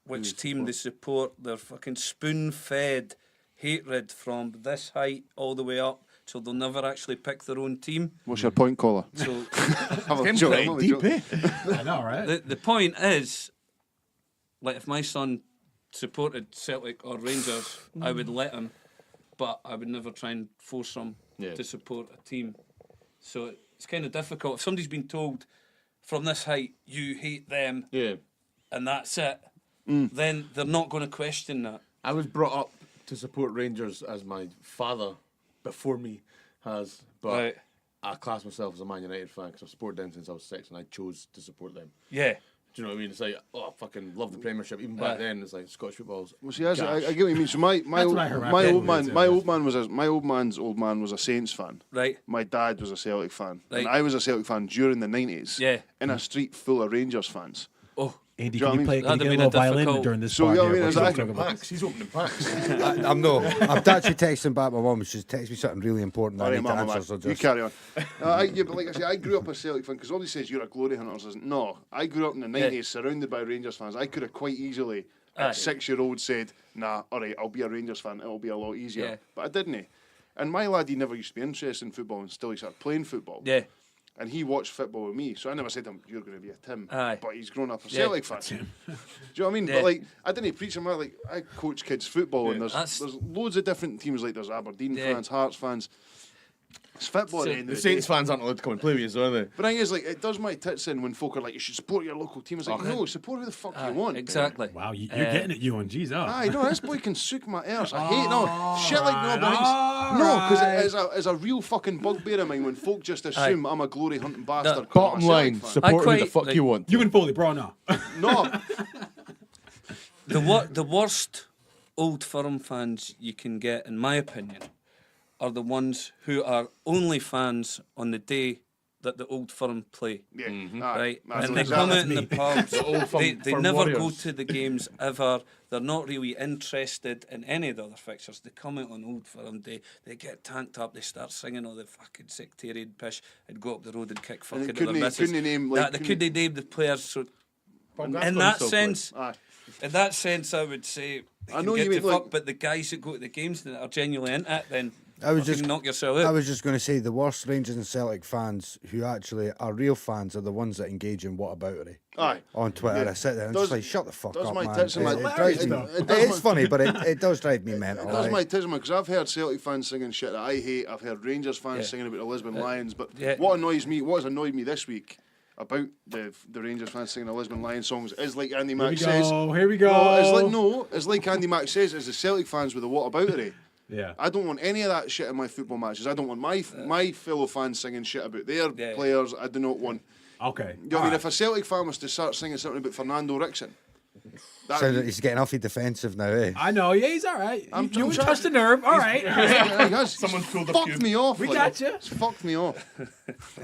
which team they support. They're fucking spoon-fed hatred from this height all the way up, so they'll never actually pick their own team. What's your point, caller? So I'm Getting joking, pretty I'm deep, joking. eh? I know, right? the point is, like, if my son supported Celtic or Rangers, I would let him, but I would never try and force him Yeah. to support a team. So it's kind of difficult. If somebody's been told from this height, you hate them, Yeah. and that's it, then they're not going to question that. I was brought up to support Rangers as my father before me has, but Right. I class myself as a Man United fan because I've supported them since I was 6 and I chose to support them. Yeah. Do you know what I mean? It's like, oh, I fucking love the Premiership. Even back then, it's like Scottish football's. Well, see, I get gash. what you mean. So my That's what I heard. old Yeah, man, my old man's old man was a Saints fan. Right. My dad was a Celtic fan, Right. and I was a Celtic fan during the 90s. Yeah. In a street full of Rangers fans. Oh, Andy, Do you know can you what I play? mean? Can you That'd get a have little been a violin difficult- during this So, part yeah, I here? mean, What it's you like- talking about? Packs. He's opening packs. I'm no. I've actually texting back my mum. She's texted me something really important that All I right, need to Mama, answer. man. So You just carry on. Yeah, but like I say, I grew up a Celtic fan because all he says you're a glory hunter. I says, no, I grew up in the 90s surrounded by Rangers fans. I could have quite easily, Aye. at 6-year-old, said, nah, all right, I'll be a Rangers fan. It'll be a lot easier. Yeah. But I didn't. And my lad, he never used to be interested in football until he started playing football. yeah. And he watched football with me, so I never said to him, "You're going to be a Tim." Aye. But he's grown up a Yeah, Celtic fan. Do you know what I mean? Yeah. But like, I didn't preach him. I coach kids football, and That's- there's loads of different teams. Like there's Aberdeen Yeah. fans, Hearts fans. It's football at the So end The of the Saints day. fans aren't allowed to come and play with you, so are they? But the thing is, like, it does my tits in when folk are like, "You should support your local team." It's like, no, support who the fuck you want. Exactly. Wow, you're getting it, Ewan. Jeez, oh. Aye, no, this boy can sook my arse. I hate no shit like no, but all no, because right. it's a real fucking bugbear of mine when folk just assume I'm a glory hunting bastard. 'cause I'm a Bottom Celtic line, fan. support who the quite fuck like- you want. Ewan Foley, bro, no. No, The worst Old Firm fans you can get, in my opinion, are the ones who are only fans on the day that the Old Firm play. yeah, Right, That's and they exactly- come out in the pubs. Old Firm- they Firm never go warriors. to the games ever. They're not really interested in any of the other fixtures. They come out on Old Firm Day. They get tanked up. They start singing all the fucking sectarian pish and go up the road and kick fucking at their couldn't missus. they name, like, They couldn't name the players. So Paul in Gascoigne that still sense, Aye. in that sense, I would say they I can know get you to mean, fuck, like- but the guys that go to the games that are genuinely into it, then I was fucking just- knock yourself out. I was just going to say the worst Rangers and Celtic fans who actually are real fans are the ones that engage in whataboutery Aye. on Twitter. Yeah. I sit there and Does- just like, shut the fuck does up, my man. tits and my- It drives me. it does It is my- funny, but it does drive me mental. That's right? my tism because I've heard Celtic fans singing shit that I hate. I've heard Rangers fans Yeah. singing about the Lisbon Lions. But yeah. what has annoyed me this week, about the Rangers fans singing the Lisbon Lions songs is like Andy Here Mack we says. go. Here we go. It's like Andy Mack says, it's the Celtic fans with the whataboutery. Yeah. I don't want any of that shit in my football matches. I don't want my fellow fans singing shit about their Yeah. players. I do not want. Okay. You know what I mean? If a Celtic fan was to start singing something about Fernando Rickson, So that he's getting awfully defensive now, eh? I know. Yeah, he's all right. I'm You trying- touched the nerve. All right. Someone's pulled a fucked few. me off. We like, got you. It's fucked me off.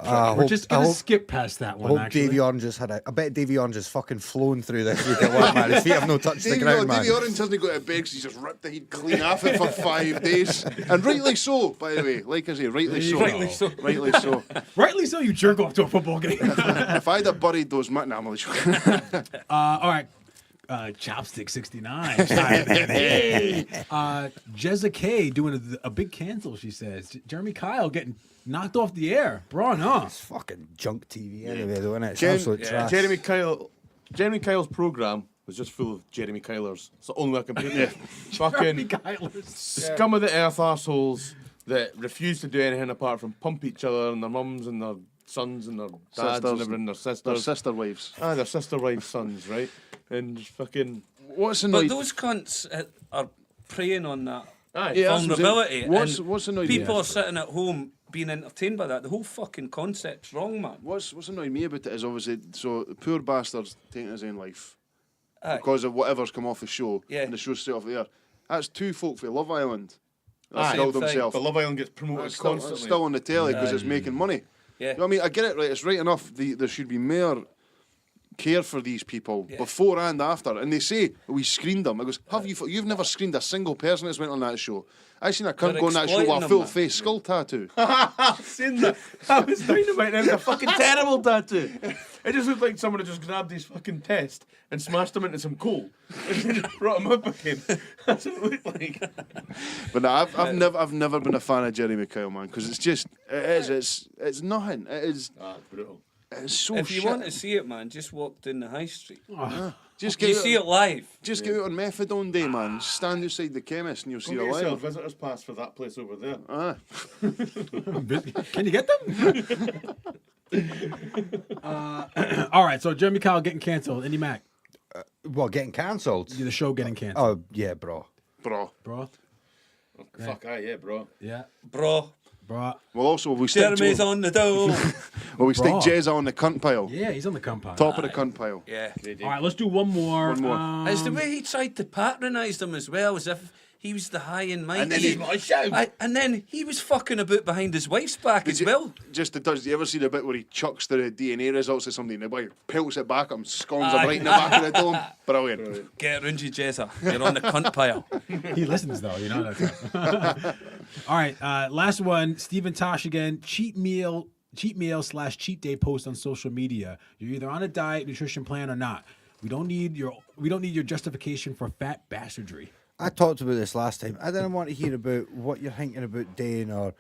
We're just going to skip past that I one, hope actually. Davy Orange has had I bet Davy Orange has fucking flown through this week at work, man. His feet have no touched the ground, man. Davy Orange hasn't got to bed because he's just ripped the heat clean off it for 5 days. And rightly so, by the way. Like I say, rightly so. Rightly so. Rightly so. Rightly so, you jerk off to a football game. If I'd have buried those... No, I'm only joking. All right. Chopstick 69. Hey. Jezza K doing a big cancel, she says. Jeremy Kyle getting knocked off the air. Braw Or Naw. It's fucking junk TV anyway, though, isn't it? It's Jen- absolute trash. Jeremy Kyle's programme was just full of Jeremy Kylers. It's the only way I can put it. Jeremy Fucking Kyler's. scum of the earth arseholes that refuse to do anything apart from pump each other and their mums and their sons and their dads Sisters. and everything, their Their sisters. sister wives. Their sister wives' sons, right? And just fucking... What's But annoyed... those cunts are preying on that Aye. Yeah, that's what I'm vulnerability. saying. and What's annoyed me? people are sitting at home being entertained by that. The whole fucking concept's wrong, man. What's annoyed me about it is obviously so the poor bastard's taking his own life Aye. because of whatever's come off the show. Yeah. And the show's straight off the air. That's two folk for Love Island. That's Aye. killed Same thing. himself. But Love Island gets promoted It's constantly. still on the telly because it's making money. Yeah. You know what I mean? I get it, right? It's right enough. There should be more care for these people Yeah. before and after. And they say, we screened them. I goes, you've never screened a single person that's went on that show. I seen a cunt They're go on that show with a exploiting them, full man. face skull tattoo. I've seen that. I was dynamite. It was a fucking terrible tattoo. It just looked like someone had just grabbed his fucking test and smashed him into some coal and then just brought him up again. That's what it looked like. But no, I've never been a fan of Jeremy Kyle, man, because it's nothing. It is. It's brutal. It's so If you shit. want to see it, man, just walk down the high street. Just You get see it live. Just get out on methadone day, man. Stand outside the chemist and you'll see Go it get yourself live. visitor's pass for that place over there. Can you get them? All right, so Jeremy Kyle getting canceled. Andy Mac, What, getting cancelled? the show getting canceled. Oh, yeah, bro. Bro. Bro. Fuck, yeah, bro. Yeah. Bro, Bro. Well, also, we stick Jeremy's on the door. stick Bro. Jezza on the cunt pile. Yeah, he's on the compound. Top of the cunt pile. Yeah. All right, let's do one more. One more. It's the way he tried to patronise them as well, as if he was the high and mighty. And then he- My show. And then he was fucking about behind his wife's back as well. Just to touch, do you ever see the bit where he chucks the DNA results of somebody and the boy pelts it back and scones him Aye. right in the back of the dome? Brilliant. Get around you, Jezza. You're on the cunt pile. He listens though, you know that. All right, last one. Stephen Tosh again. Cheat meal / cheat day post on social media. You're either on a diet, nutrition plan, or not. We don't need your justification for fat bastardry. I talked about this last time. I didn't want to hear about what you're thinking about doing or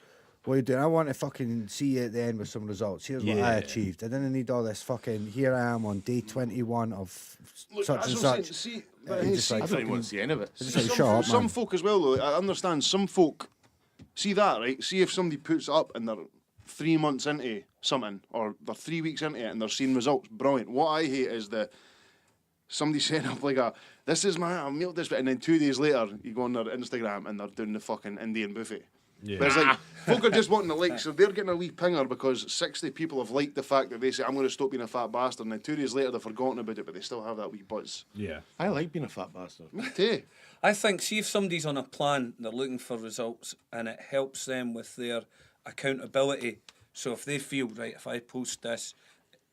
what you're doing. I want to fucking see you at the end with some results. Here's what I Yeah. achieved. I didn't need all this fucking, here I am on day 21 of such and such. See, Yeah, but you just see, I don't even want to see any of it. Just like, some, shut up, some man. folk as well, though, I understand some folk see that, right? See if somebody puts it up and they're 3 months into something or they're 3 weeks into it and they're seeing results. Brilliant. What I hate is somebody setting up like this is my meal this, and then 2 days later you go on their Instagram and they're doing the fucking Indian buffet. Yeah. But it's like folk are just wanting to like, so they're getting a wee pinger because 60 people have liked the fact that they say I'm going to stop being a fat bastard, and then 2 days later they've forgotten about it, but they still have that wee buzz. Yeah. I like being a fat bastard. Me too. I think, see if somebody's on a plan, they're looking for results, and it helps them with their accountability. So if they feel, right, if I post this,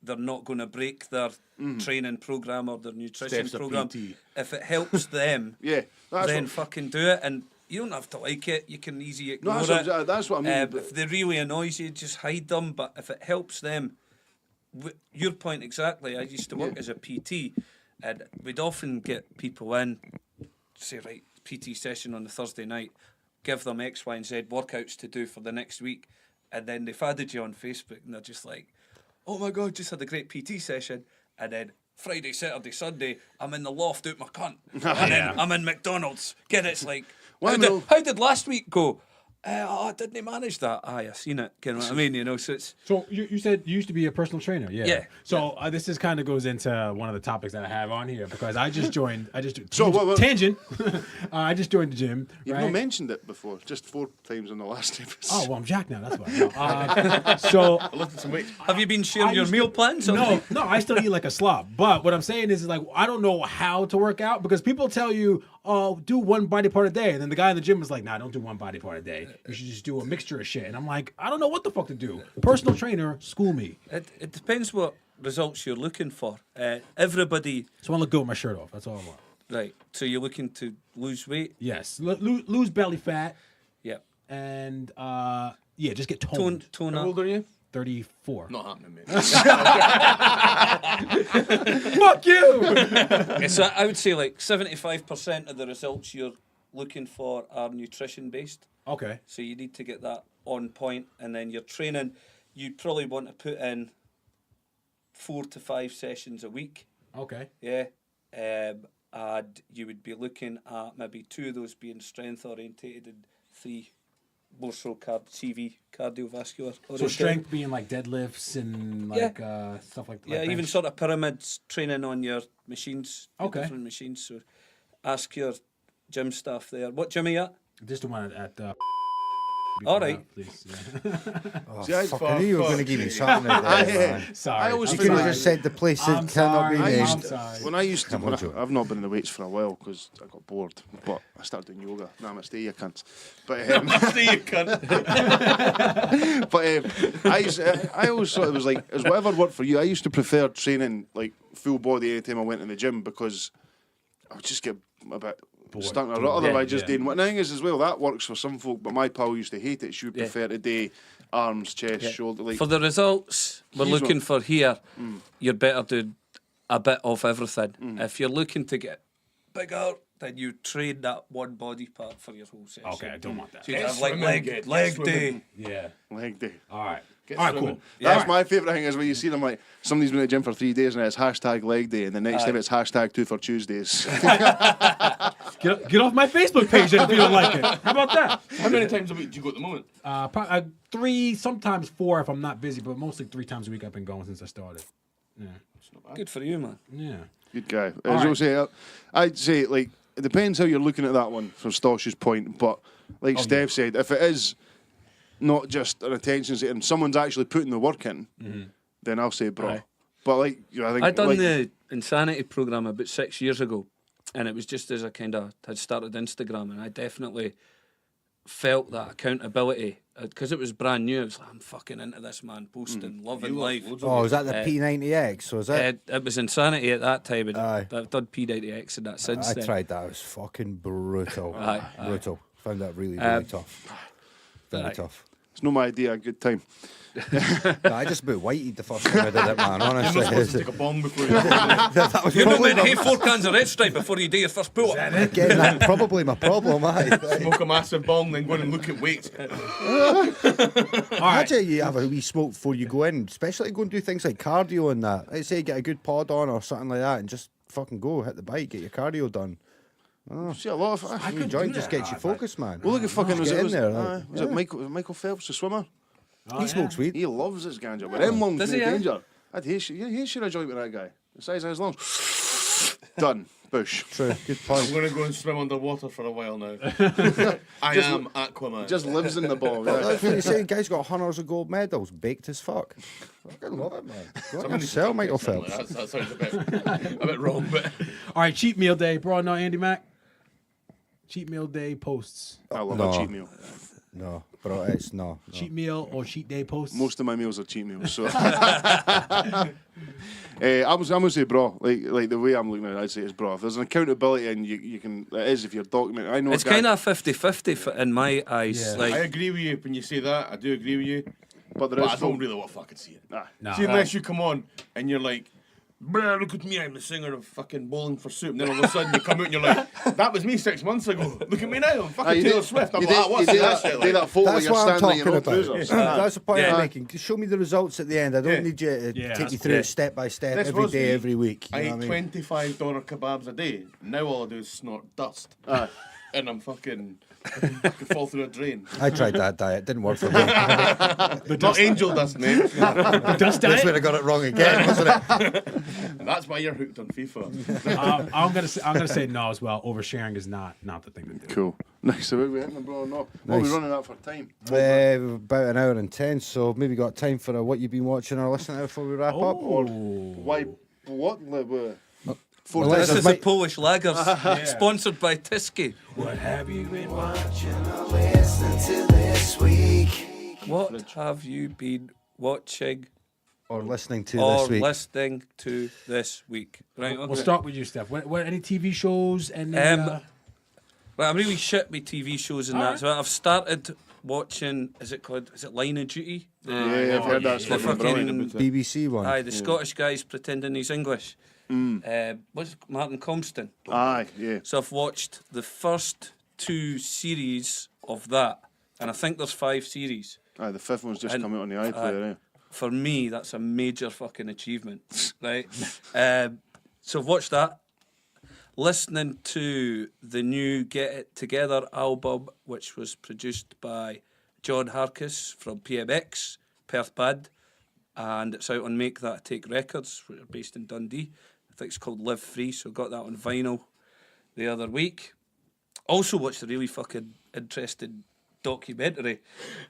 they're not going to break their training program or their nutrition Stef's a program. PT. If it helps them, Yeah, that's then what- fucking do it. And you don't have to like it. You can easily No, ignore it. that's what I mean. If they really annoys you, just hide them. But if it helps them, your point exactly. I used to work as a PT, and we'd often get people in, say, right, PT session on the Thursday night, give them X, Y, and Z workouts to do for the next week, and then they've added you on Facebook, and they're just like, oh my God, just had a great PT session, and then Friday, Saturday, Sunday, I'm in the loft out my cunt, and then I'm in McDonald's. Get it? It's like, Well, how did last week go? Oh, I didn't manage that. Aye, I seen it. You know what I mean? You know, so it's So you said you used to be a personal trainer, yeah. Yeah. So this is kind of goes into one of the topics that I have on here because I just joined. So what- tangent. I just joined the gym. You've right? not mentioned it before, just 4 times in the last episode. Oh well, I'm jacked now. That's why. No, so I lifted some weights. have you been sharing I your used meal to- plans? or- No, I still eat like a slob. But what I'm saying is like I don't know how to work out because people tell you, oh, do one body part a day, and then the guy in the gym is like, nah, don't do one body part a day. You should just do a mixture of shit. And I'm like, I don't know what the fuck to do. Personal trainer, school me. It depends what results you're looking for. Everybody, So I look good with my shirt off. That's all I want. right? So you're looking to lose weight? Yes, lose belly fat Yeah. and yeah, just get toned. Tone How old up. are you? 34. Not happening, mate. Fuck you. So I would say like 75% of the results you're looking for are nutrition based. Okay. So you need to get that on point, and then your training, you'd probably want to put in 4 to 5 sessions a week. Okay. Yeah. And you would be looking at maybe 2 of those being strength orientated and 3 more so CV, cardiovascular orientated. So strength being like deadlifts and like stuff like that. Yeah, even sort of pyramids training on your machines. your Okay. Different machines. So ask your gym staff there. What gym are you at? Just the one at All right. please. Yeah. Oh, See, I- fuck, I knew you were going to give me something out there, man. Sorry. I always You think could have I- just said the place that I'm cannot be sorry, I'm named. sorry. When I used to, Come on, Joe. I've not been in the weights for a while because I got bored. But I started doing yoga. Namaste, you cunts. But See you, cunt. I always thought it was like, as whatever worked for you. I used to prefer training like full body anytime I went in the gym because I would just get a bit stunting or otherwise just doing what. And the thing is as well, that works for some folk, but my pal used to hate it. She would prefer to do arms, chest, shoulder. Like, For the results we're He's looking one- for here, you're better doing a bit of everything. If you're looking to get bigger, then you train that one body part for your whole session. Okay, I don't want that. So you have like swimming, get leg swimming. day. Yeah. leg day. All right. Get All right, swimming. cool. That's my favourite thing is when you see them like somebody's been at the gym for 3 days and it's hashtag leg day, and the next time it's hashtag 2 for Tuesdays. Get off my Facebook page then if you don't like it. How about that? How many times a week do you go at the moment? 3, sometimes 4 if I'm not busy, but mostly 3 times a week I've been going since I started. Yeah. Good for you, man. Yeah. Good guy. All As right. I say, I'd say like it depends how you're looking at that one from Stosh's point, but like Steph said, if it is not just an attention seeker and someone's actually putting the work in, then I'll say bro. Aye. But like I think I done like, the Insanity program about 6 years ago, and it was just as I kind of had started Instagram, and I definitely felt that accountability because it was brand new. I was like, I'm fucking into this, man, posting, loving life. Oh, was that the P90X? Was it? It was Insanity at that time, and Aye. I've done P90X and that since I then. tried that. It was fucking brutal. Aye, Brutal. Found that really, really tough. Very aye. tough. it's no my idea, a good time. No, I just about whited the first time I did it, man. You're Honestly, not supposed to take a bomb before you that was You're not probably meant to my, have 4 cans of Red Stripe before you do your first pull up. again, that's probably my problem. Aye. smoke a massive bong, then go in and look at weights. Imagine you have a wee smoke before you go in, especially go and do things like cardio and that. Let's say get a good pod on or something like that and just fucking go, hit the bike, get your cardio done. See a lot of I New could joint do just that, gets you focused, man. well, look at fucking was Get it, in was, there, was it Michael Phelps, the swimmer? He smokes weed. He loves his ganja. But them lungs Does in he, eh? danger. I'd hate share a joint with that guy. The size of his lungs. Done. Bush. True, good I'm point. going to go and swim underwater for a while now. I am Aquaman. Just lives in the ball. But Yeah. that's what you say. Guy's got hundreds of gold medals, baked as fuck. Fucking love it, man. Go on Somebody yourself, said Michael something Phelps. like that. That sounds a bit wrong, but All right, cheat meal day. Braw Or Naw, Andy Mac. Cheat meal day posts. I love No. a cheat meal. No, bro, it's no. Cheat meal or cheat day posts. Most of my meals are cheat meals, so I'm gonna say bro. Like the way I'm looking at it, I'd say it's bro. If there's an accountability and you can, it is if you're documenting. I know It's a guy, kind of 50-50 in my eyes. Yeah. Like, I agree with you when you say that. I do agree with you. but there But is I don't folk- really want to fucking see it. Nah. No. See, unless you come on and you're like, bruh, look at me, I'm the singer of fucking Bowling for Soup. And then all of a sudden you come out and you're like, that was me 6 months ago. Look at me now, I'm fucking you Taylor do- Swift. I'm you like, do- ah, what's you do that that, shit do like? that photo where That's you're what I'm standing in talking your about. own trousers. That's the point Yeah. I'm making. Just show me the results at the end. I don't Yeah. need you to Yeah, take that's you through it step by step This every was day, me. every week. You I know eat what I mean? $25 kebabs a day. Now all I do is snort dust. Aye. And I'm fucking I could fall through a drain. I tried that diet. Didn't work for me. Not angel dust, mate. The dust That's diet. where I got it wrong again, wasn't it? That's why you're hooked on FIFA. I'm gonna say no as well. Oversharing is not the thing to do. Cool. Nice. So we're hitting the Braw or Naw. What are we Nice. running out for time? About an hour and 10, so maybe got time for a what you've been watching or listening to before we wrap up. Oh. Why? What? Well, This is the Mike- Polish lagers, sponsored by Tyskie. What have you been watching? What have you been watching or listening to or this week. listening to this week? Right, okay. We'll start with you, Steph. What any TV shows and Well, I'm really shit with TV shows and that. So I've started watching. Is it Line of Duty? Yeah, I've heard that's the fucking brilliant. fucking BBC one. aye, the Scottish guy's pretending he's English. What's it, Martin Compston? Aye, yeah. So I've watched the first 2 series of that, and I think there's 5 series. Aye, the fifth one's just And- come out on the iPlayer. For me, that's a major fucking achievement, right? So I've watched that. Listening to the new Get It Together album, which was produced by John Harkis from PMX, Perth Bad, and it's out on Make That Take Records, which are based in Dundee. I think it's called Live Free, so got that on vinyl the other week. Also watched a really fucking interesting documentary.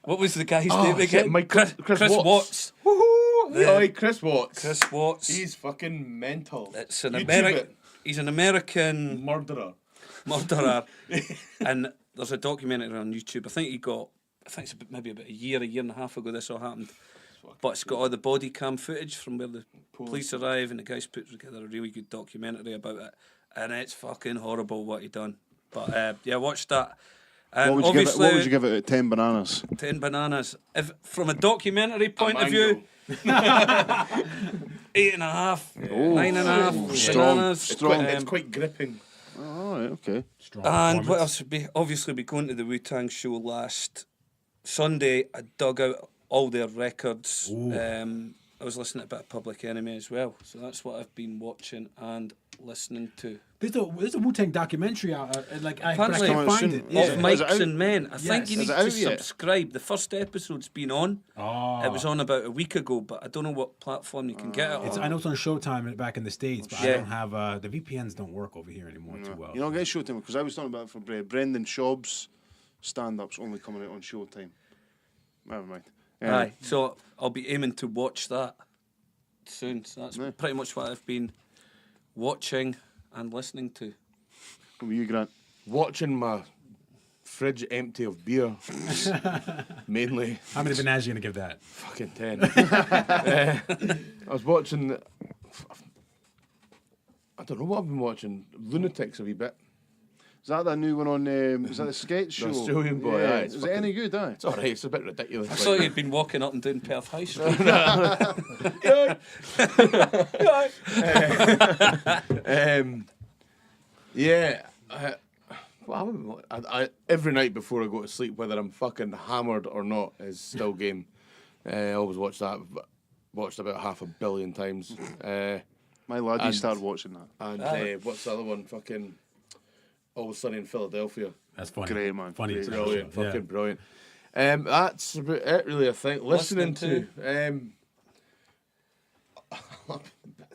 What was the guy's name again? Chris Watts. Woohoo! The- Aye, Chris Watts. Chris Watts. He's fucking mental. It's an YouTube American. it. He's an American Murderer. murderer, and there's a documentary on YouTube. I think it's maybe about a year and a half ago this all happened. But it's got all the body cam footage from where the police arrive, and the guys put together a really good documentary about it. And it's fucking horrible what he done. But yeah, watch that. And What would you give it? obviously, What would you give it at 10 bananas? 10 bananas. If from a documentary point of view, 8.5, 9.5 strong. bananas. It's quite gripping. Oh, all right, okay. Strong And what performance. else would be? Obviously, we going to the Wu-Tang show last Sunday. I dug out all their records. I was listening to a bit of Public Enemy as well. So that's what I've been watching and listening to. There's a Wu-Tang documentary out. But I Apparently- can't find Soon. it. Yeah. Of Is Mikes it out? and Men. I think Yes. you Is need it to out yet? subscribe. The first episode's been on. Oh. It was on about a week ago, but I don't know what platform you can get it I on. know it's on Showtime back in the States, but I Yeah. don't have the VPNs don't work over here anymore too well. You know, get Showtime, because I was talking about it for Brendan Schaub's stand-up's only coming out on Showtime. Never mind. Aye, so I'll be aiming to watch that soon. So that's pretty much what I've been watching and listening to. What were you, Grant? Watching my fridge empty of beer. Mainly. How many bananas are you gonna give that? Fucking 10. I was watching. I don't know what I've been watching. Lunatics a wee bit. Is that the new one on, is that the sketch show? The Australian Boy, Yeah. aye, it's Is it any good, aye? It's alright, it's a bit ridiculous. I saw you'd been walking up and down Perth High Street. Yeah. I every night before I go to sleep, whether I'm fucking hammered or not, is still game. I always watch that. Watched about 500 million times. My laddie And- started watching that. And what's the other one? Fucking Always Sunny in Philadelphia. That's funny. Great, man. Funny. Great. Brilliant, Yeah. fucking brilliant. That's about it, really. I think listening to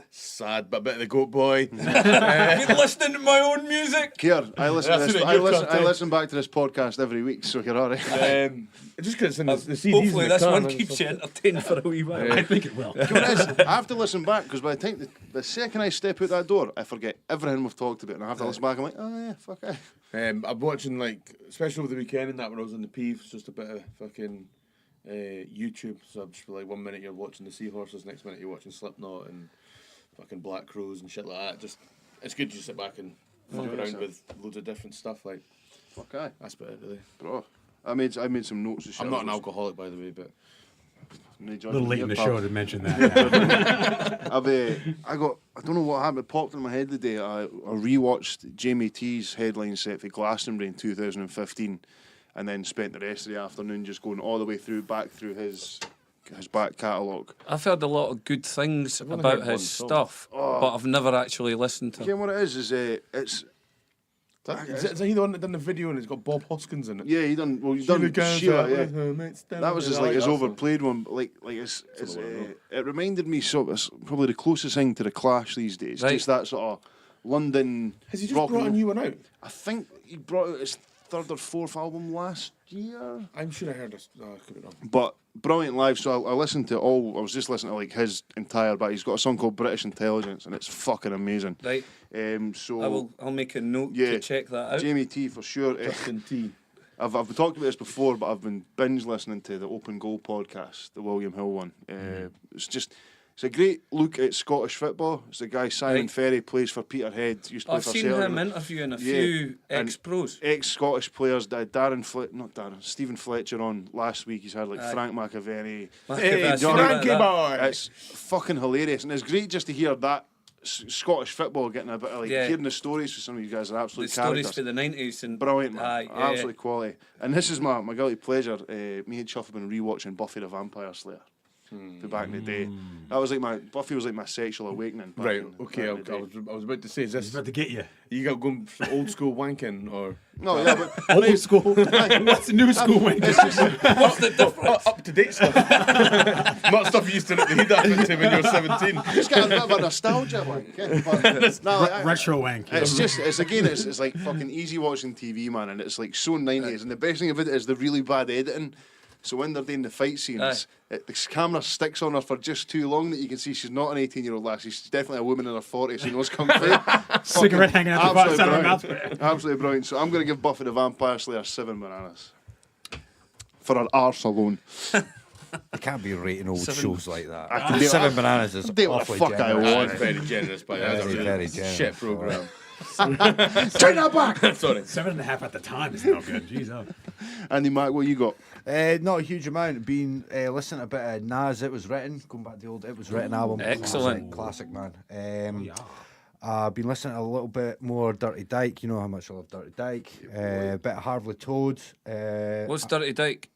sad, but a bit of the Goatboy. Been listening to my own music. Here, I listen to That's this. it, I you've listen, got I time. listen back to this podcast every week, so you're all right. Just because it's in the CDs. Hopefully in the this car one and keeps stuff. you entertained for a wee while. I think it will. I have to listen back, because by the time the second I step out that door, I forget everything we've talked about, and I have to listen back. I'm like, oh yeah, fuck it. I'm watching, like, especially over the weekend and that, when I was in the Peeves, just a bit of fucking YouTube. So I'm just like, 1 minute you're watching the Seahorses, next minute you're watching Slipknot and fucking Black Crows and shit like that. Just, it's good to sit back and fuck around with loads of different stuff. Like, Fuck aye. that's about it, really. Bro, I made some notes. And shit. I'm not an alcoholic, by the way, but No A judgment little late here, in the pal. show to mention that. I don't know what happened. It popped in my head the day. I rewatched Jamie T's headline set for Glastonbury in 2015, and then spent the rest of the afternoon just going all the way back through his back catalogue. I've heard a lot of good things only about heard one his song. stuff, but I've never actually listened to Again, him. what it is it's Is he the one that done the video and it's got Bob Hoskins in it? Yeah, he's done Sheila, yeah. That was his overplayed one. But it reminded me it's probably the closest thing to the Clash these days. Right. Just that sort of London. Has he just rock brought a and- new one out? I think he brought out his third or fourth album last year. I'm sure I heard this. No, I could be wrong. But brilliant live. So I listened to all. I was just listening to like his entire. But he's got a song called British Intelligence, and it's fucking amazing. Right. So I'll make a note yeah, to check that out. Jamie T for sure. Justin T. I've talked about this before, but I've been binge listening to the Open Goal podcast, the William Hill one. It's a great look at Scottish football. It's the guy Simon Right. Ferry plays for Peterhead. Used to play I've for seen Celtic. him interviewing a Yeah, few and ex-pros. Ex-Scottish players. Stephen Fletcher on last week. He's had like Frank McAvenny. Hey, John, Frankie boy! It's fucking hilarious, and it's great just to hear that Scottish football getting a bit of hearing the stories from some of you guys are The absolute stories characters. for the 90s. And Brilliant, man. Aye, yeah, Absolutely quality. And this is my guilty pleasure. Me and Chuff have been rewatching Buffy the Vampire Slayer. For back in the day. That was like Buffy was like my sexual awakening. back Right, in- okay, back in the day. I was about to say, is He's this, about to get you. you got going for old school wanking, or No, yeah, but Old school. What's the new school? Wayne? what's the difference? up to date stuff? Not stuff you used to rip the heat up into when you were 17. just got a bit of a nostalgia one. No, like, Retro wank. it's like fucking easy watching TV, man, and it's like so 90s. And the best thing about it is the really bad editing. So when they're doing the fight scenes, the camera sticks on her for just too long that you can see she's not an 18-year-old lass. She's definitely a woman in her 40s who knows kung fu. Cigarette hanging out the Absolutely side of her brilliant. mouth. Absolutely brilliant. So I'm going to give Buffy the Vampire Slayer 7 bananas. For her arse alone. You can't be rating old 7. shows like that. I can do- 7 bananas is do what the awfully fuck I generous. want. That's very generous, but that's a Very, really very generous. shit program. Turn that back! Sorry. 7.5 at the time is no good. Jeez, oh. Andy Mac, what you got? Not a huge amount. Been listening to a bit of Nas, It Was Written, going back to the old It Was Written album. Excellent. Classic, man. I've been listening to a little bit more Dirty Dyke. You know how much I love Dirty Dyke. A bit of Harvey Toad. What's Dirty Dyke?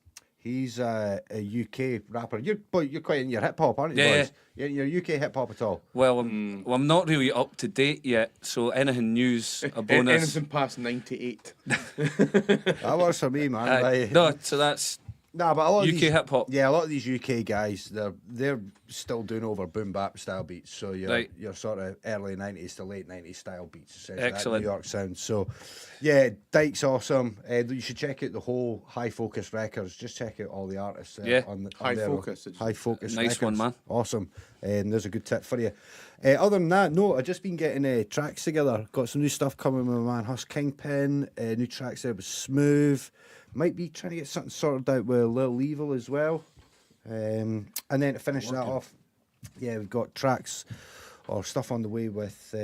He's a UK rapper. You're quite in your hip hop, aren't you, Yeah, boys? You're UK hip hop at all? Well, I'm not really up to date yet, so anything news, a bonus. Anything past 98. That works for me, man. Aye. Like- No, so that's Nah, but a lot of UK these, hip hop. Yeah, a lot of these UK guys, they're still doing over boom bap style beats. So you're sort of early 90s to late 90s style beats, essentially. that Excellent. New York sound. So yeah, Dyke's awesome. You should check out the whole High Focus records. Just check out all the artists. Yeah. on High there. Focus, did you High Focus. Nice one, records. man. Awesome. And there's a good tip for you. Other than that, no, I've just been getting tracks together. Got some new stuff coming with my man Husk Kingpin. New tracks there with Smooth. Might be trying to get something sorted out with Lil Evil as well. And then to finish that off, yeah, we've got tracks or stuff on the way with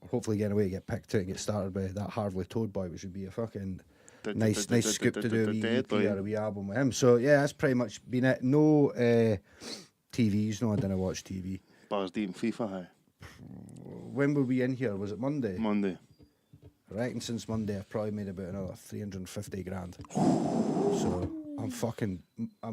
hopefully getting away to get picked out and get started by that Harvey Toad boy, which would be a fucking nice scoop to do a wee EP or a wee album with him. So yeah, that's pretty much been it. No TVs, no, I didn't watch TV. Bars deep in FIFA, hi. When were we in here? Was it Monday? Monday. I reckon since Monday I've probably made about another 350 grand. So I'm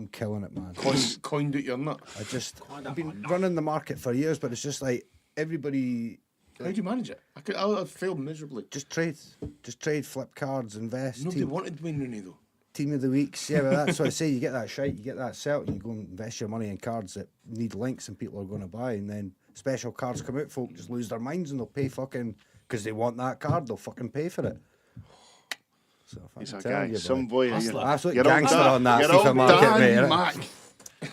killing it, man. Coined out your nut. I've been running the market for years, but it's just like everybody How do you manage it? I've failed miserably. just trade, flip cards, invest. Nobody wanted Wayne Rooney though. Team of the weeks, yeah, but that's what I say. You get that shite, you get that sell, you go and invest your money in cards that need links and people are going to buy, and then special cards come out, folk just lose their minds and they'll pay fucking because they want that card, they'll fucking pay for it. So He's a I'm telling guy, you, some boy. boy. Absolute You're all gangster Dan- on that you're FIFA all market, Dan mate. innit? Mac.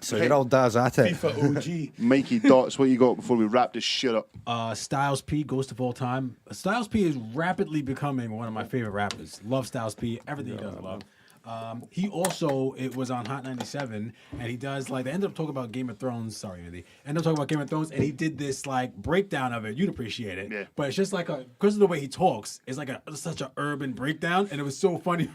So you're all Daz at it. FIFA OG. Mikey Dots, what you got before we wrap this shit up? Styles P, Ghost of All Time. Styles P is rapidly becoming one of my favorite rappers. Love Styles P. Everything he does, I love. He also, it was on Hot 97, and he does, like, they ended up talking about Game of Thrones. Sorry, Andy. Ended up talking about Game of Thrones, and he did this, like, breakdown of it. You'd appreciate it. Yeah. But it's just like because of the way he talks, it's like such an urban breakdown, and it was so funny.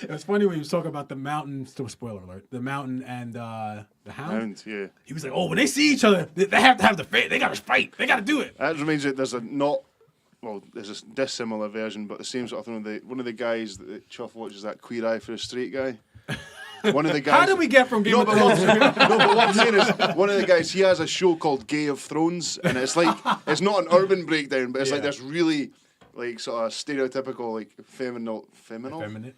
It was funny when he was talking about the mountain. Still, spoiler alert. The mountain and the hound. Yeah. He was like, "Oh, when they see each other, they have to have the fight. They gotta fight. They gotta do it." That reminds me, there's a dissimilar version, but the same sort of thing. One of the guys that Chuff watches, that Queer Eye for a Straight guy. One of the guys. How did we get from Game of but Thrones? no, but what I'm saying is, one of the guys, he has a show called Gay of Thrones, and it's like, it's not an urban breakdown, but it's like Yeah. this really like sort of stereotypical like feminine Effeminate.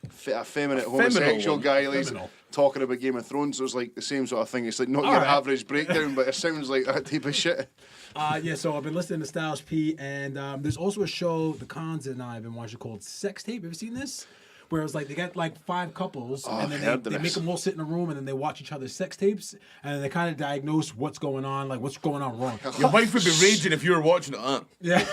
homosexual one. guy like Feminine. talking about Game of Thrones. So it's like the same sort of thing. It's like not your Alright. average breakdown, but it sounds like that type of shit. Yeah, so I've been listening to Styles P, and there's also a show the Cons and I have been watching called Sex Tape. Have you seen this? Where it's like they got like 5 couples, and I've then heard they of make this. them all sit in a room, and then they watch each other's sex tapes, and then they kind of diagnose what's going on, like what's going on wrong. Your wife would be raging if you were watching it. Yeah.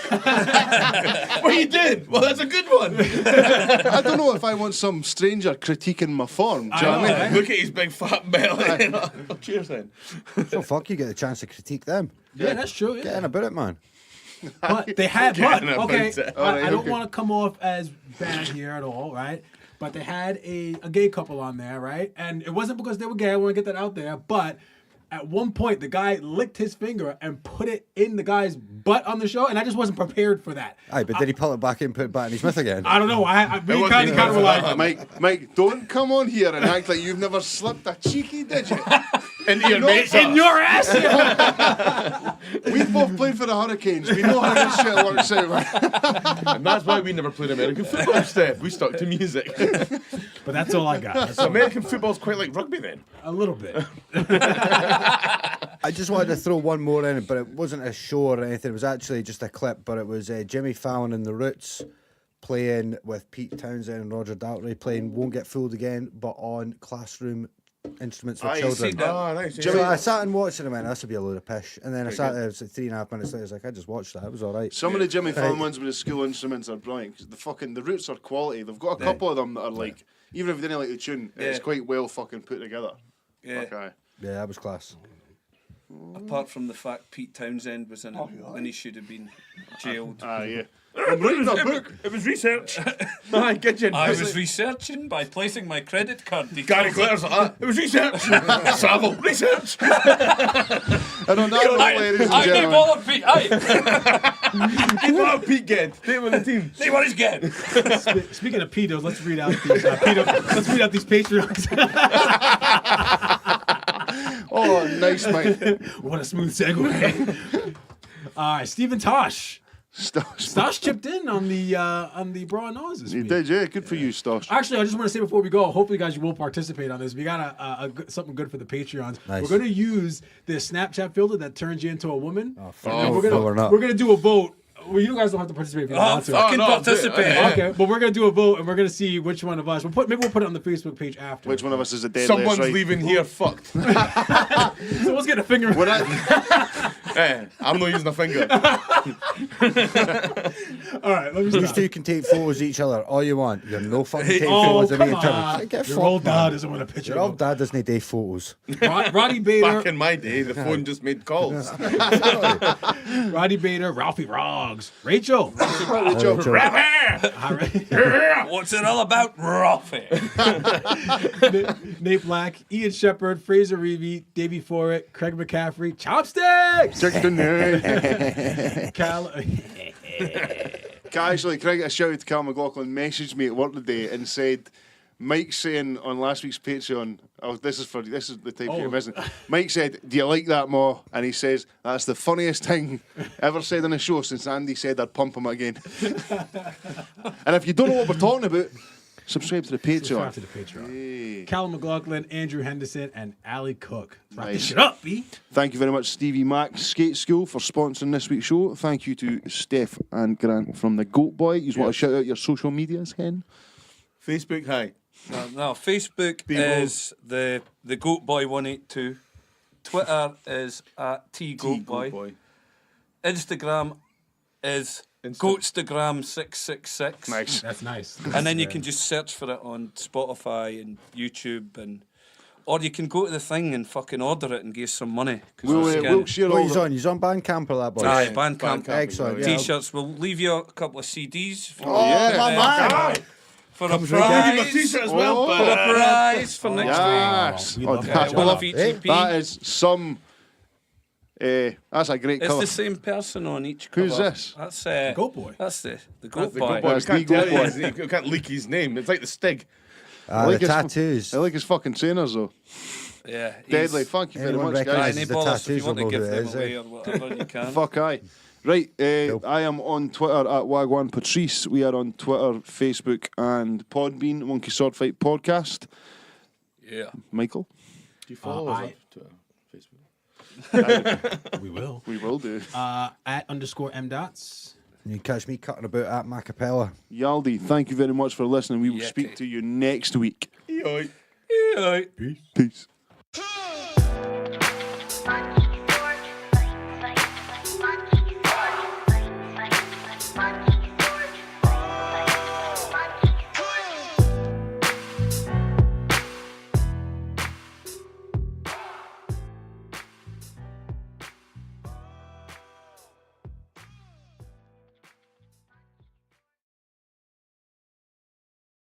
What you did? Well, that's a good one. I don't know if I want some stranger critiquing my form. Do you know what I mean? Look at his big fat belly. Oh, cheers then. So fuck, you get the chance to critique them. Yeah, that's true. Get Yeah. in about it, man. But they had, Getting about okay, it. Alright, I don't okay. want to come off as bad here at all, right? But they had a gay couple on there, right? And it wasn't because they were gay. I want to get that out there. But at one point, the guy licked his finger and put it in the guy's butt on the show, and I just wasn't prepared for that. Aye, but did he pull it back in, put it back in his mouth again? I don't know. Me wasn't and kind of were like, Mike, don't come on here and act like you've never slipped a cheeky digit. Into your No, mates. in your ass. We've both played for the Hurricanes. We know how this shit works out, man. And that's why we never played American football, Stef. We stuck to music. But that's all I got. That's all- American football's quite like rugby then. a little bit. I just wanted to throw one more in, but it wasn't a show or anything. It was actually just a clip, but it was Jimmy Fallon and the Roots playing with Pete Townsend and Roger Daltrey playing Won't Get Fooled Again, but on classroom instruments for Aye, children. see, Oh, nice. Jimmy- So I sat and watched it and went, this would be a load of pish. And then I sat there, it was like 3.5 minutes later, I was like, I just watched that, it was alright. Some of the Jimmy Fallon ones with the school instruments are brilliant because the roots are quality. They've got a couple of them that are like, even if they didn't like the tune, it's quite well fucking put together. Yeah. Okay. Yeah, that was class. Apart from the fact Pete Townsend was in it and he should have been jailed. Yeah. I'm writing a book. It was research. I get you. I was researching by placing my credit card Gary details. Clare's like that. It was research. Savile, research. And on that note, ladies and I need gentlemen, ball of Pete. Aye. Keep on Pete Ged. Take him on the team. See what he's getting. Speaking of pedos, let's read out these let's read out these Patreons. oh, nice, mate. What a smooth segue. All right, Stephen Tosh. Stosh chipped in on the Braw Or Naws this You week. did, yeah. Good for you, Stosh. Actually, I just want to say before we go, hopefully, guys, you will participate on this. We got something good for the Patreons. Nice. We're going to use this Snapchat filter that turns you into a woman. Oh, fuck. And No, we're not. we're gonna do a vote. Well, you guys don't have to participate if you don't Oh, want to. fucking no, participate. Okay, but we're gonna do a vote and we're gonna see which one of us. Maybe we'll put it on the Facebook page after. Which one of us is a dead Someone's right? leaving here fucked. Someone's getting a finger. When I, I'm not using a finger. All right, let me These stop. two can take photos of each other all you want. You're no fucking taking Oh, photos of me come in turn. on. Get Your fucked, old dad man. doesn't want a picture. Your old dad doesn't need day photos. Roddy Bader, Back in my day, the phone just made calls. Roddy Bader, Ralphie Roggs, Rachel. Rachel, All right. What's it all about, Ruffy? Nate Black, Ian Shepard, Fraser Reevey, Davey Forrett, Craig McCaffrey, Chopsticks. Cal. Actually, can I get a shout out to Cal McLaughlin? Messaged me at work today and said, Mike's saying on last week's Patreon, this is the type you're missing. Mike said, "Do you like that, Ma?" And he says, "That's the funniest thing ever said on a show since Andy said I'd pump him again." And if you don't know what we're talking about, subscribe to the Patreon. Subscribe to the Patreon. Hey. Callum McLaughlin, Andrew Henderson, and Ali Cook. Wrap this Nice. shit up, B. Thank you very much, Stevie Mac Skate School, for sponsoring this week's show. Thank you to Stef and Grant from the Goatboy. You want to shout out your social medias, Hen? Facebook, hi. No, Facebook is the Goatboy 182. Twitter is at TGoatboy. Instagram is Goatstagram 666. Nice. That's nice. And then you can just search for it on Spotify and YouTube, or you can go to the thing and fucking order it and give some money. 'cause We'll we're we'll share What all he's the... on? He's on Bandcamp or that, boy? Aye, Bandcamp. Excellent. Yeah. T-shirts. We'll leave you a couple of CDs for, yeah. my man. for a Comes right down. prize. T-shirt as well. For a prize for next Yes. We Oh, love that, that. week. well, Each Hey, EP. that is some... that's a great It's colour. the same person on each cover. Who's this? That's Goatboy. That's the The Goatboy. good boy. That's We can't the tell good you, you can't leak his name. It's like the Stig. Ah, like the his- tattoos. I like his fucking trainers, though. Yeah. Deadly. Thank you very Anyone much, recognise guys. Any the ballers, if tattoos you want will to know give who it them is, away eh? or whatever, you can. Fuck aye. Right, I am on Twitter at Wagwan Patrice. We are on Twitter, Facebook, and Podbean, Monkey Sword Fight Podcast. Yeah. Michael? Do you follow us on Twitter, Facebook? We will. We will do. At _M_dots. You can catch me cutting about at Macapella. Yaldi, thank you very much for listening. We will Yeah, speak okay. to you next week. Oi. Yeah. Peace. Monkey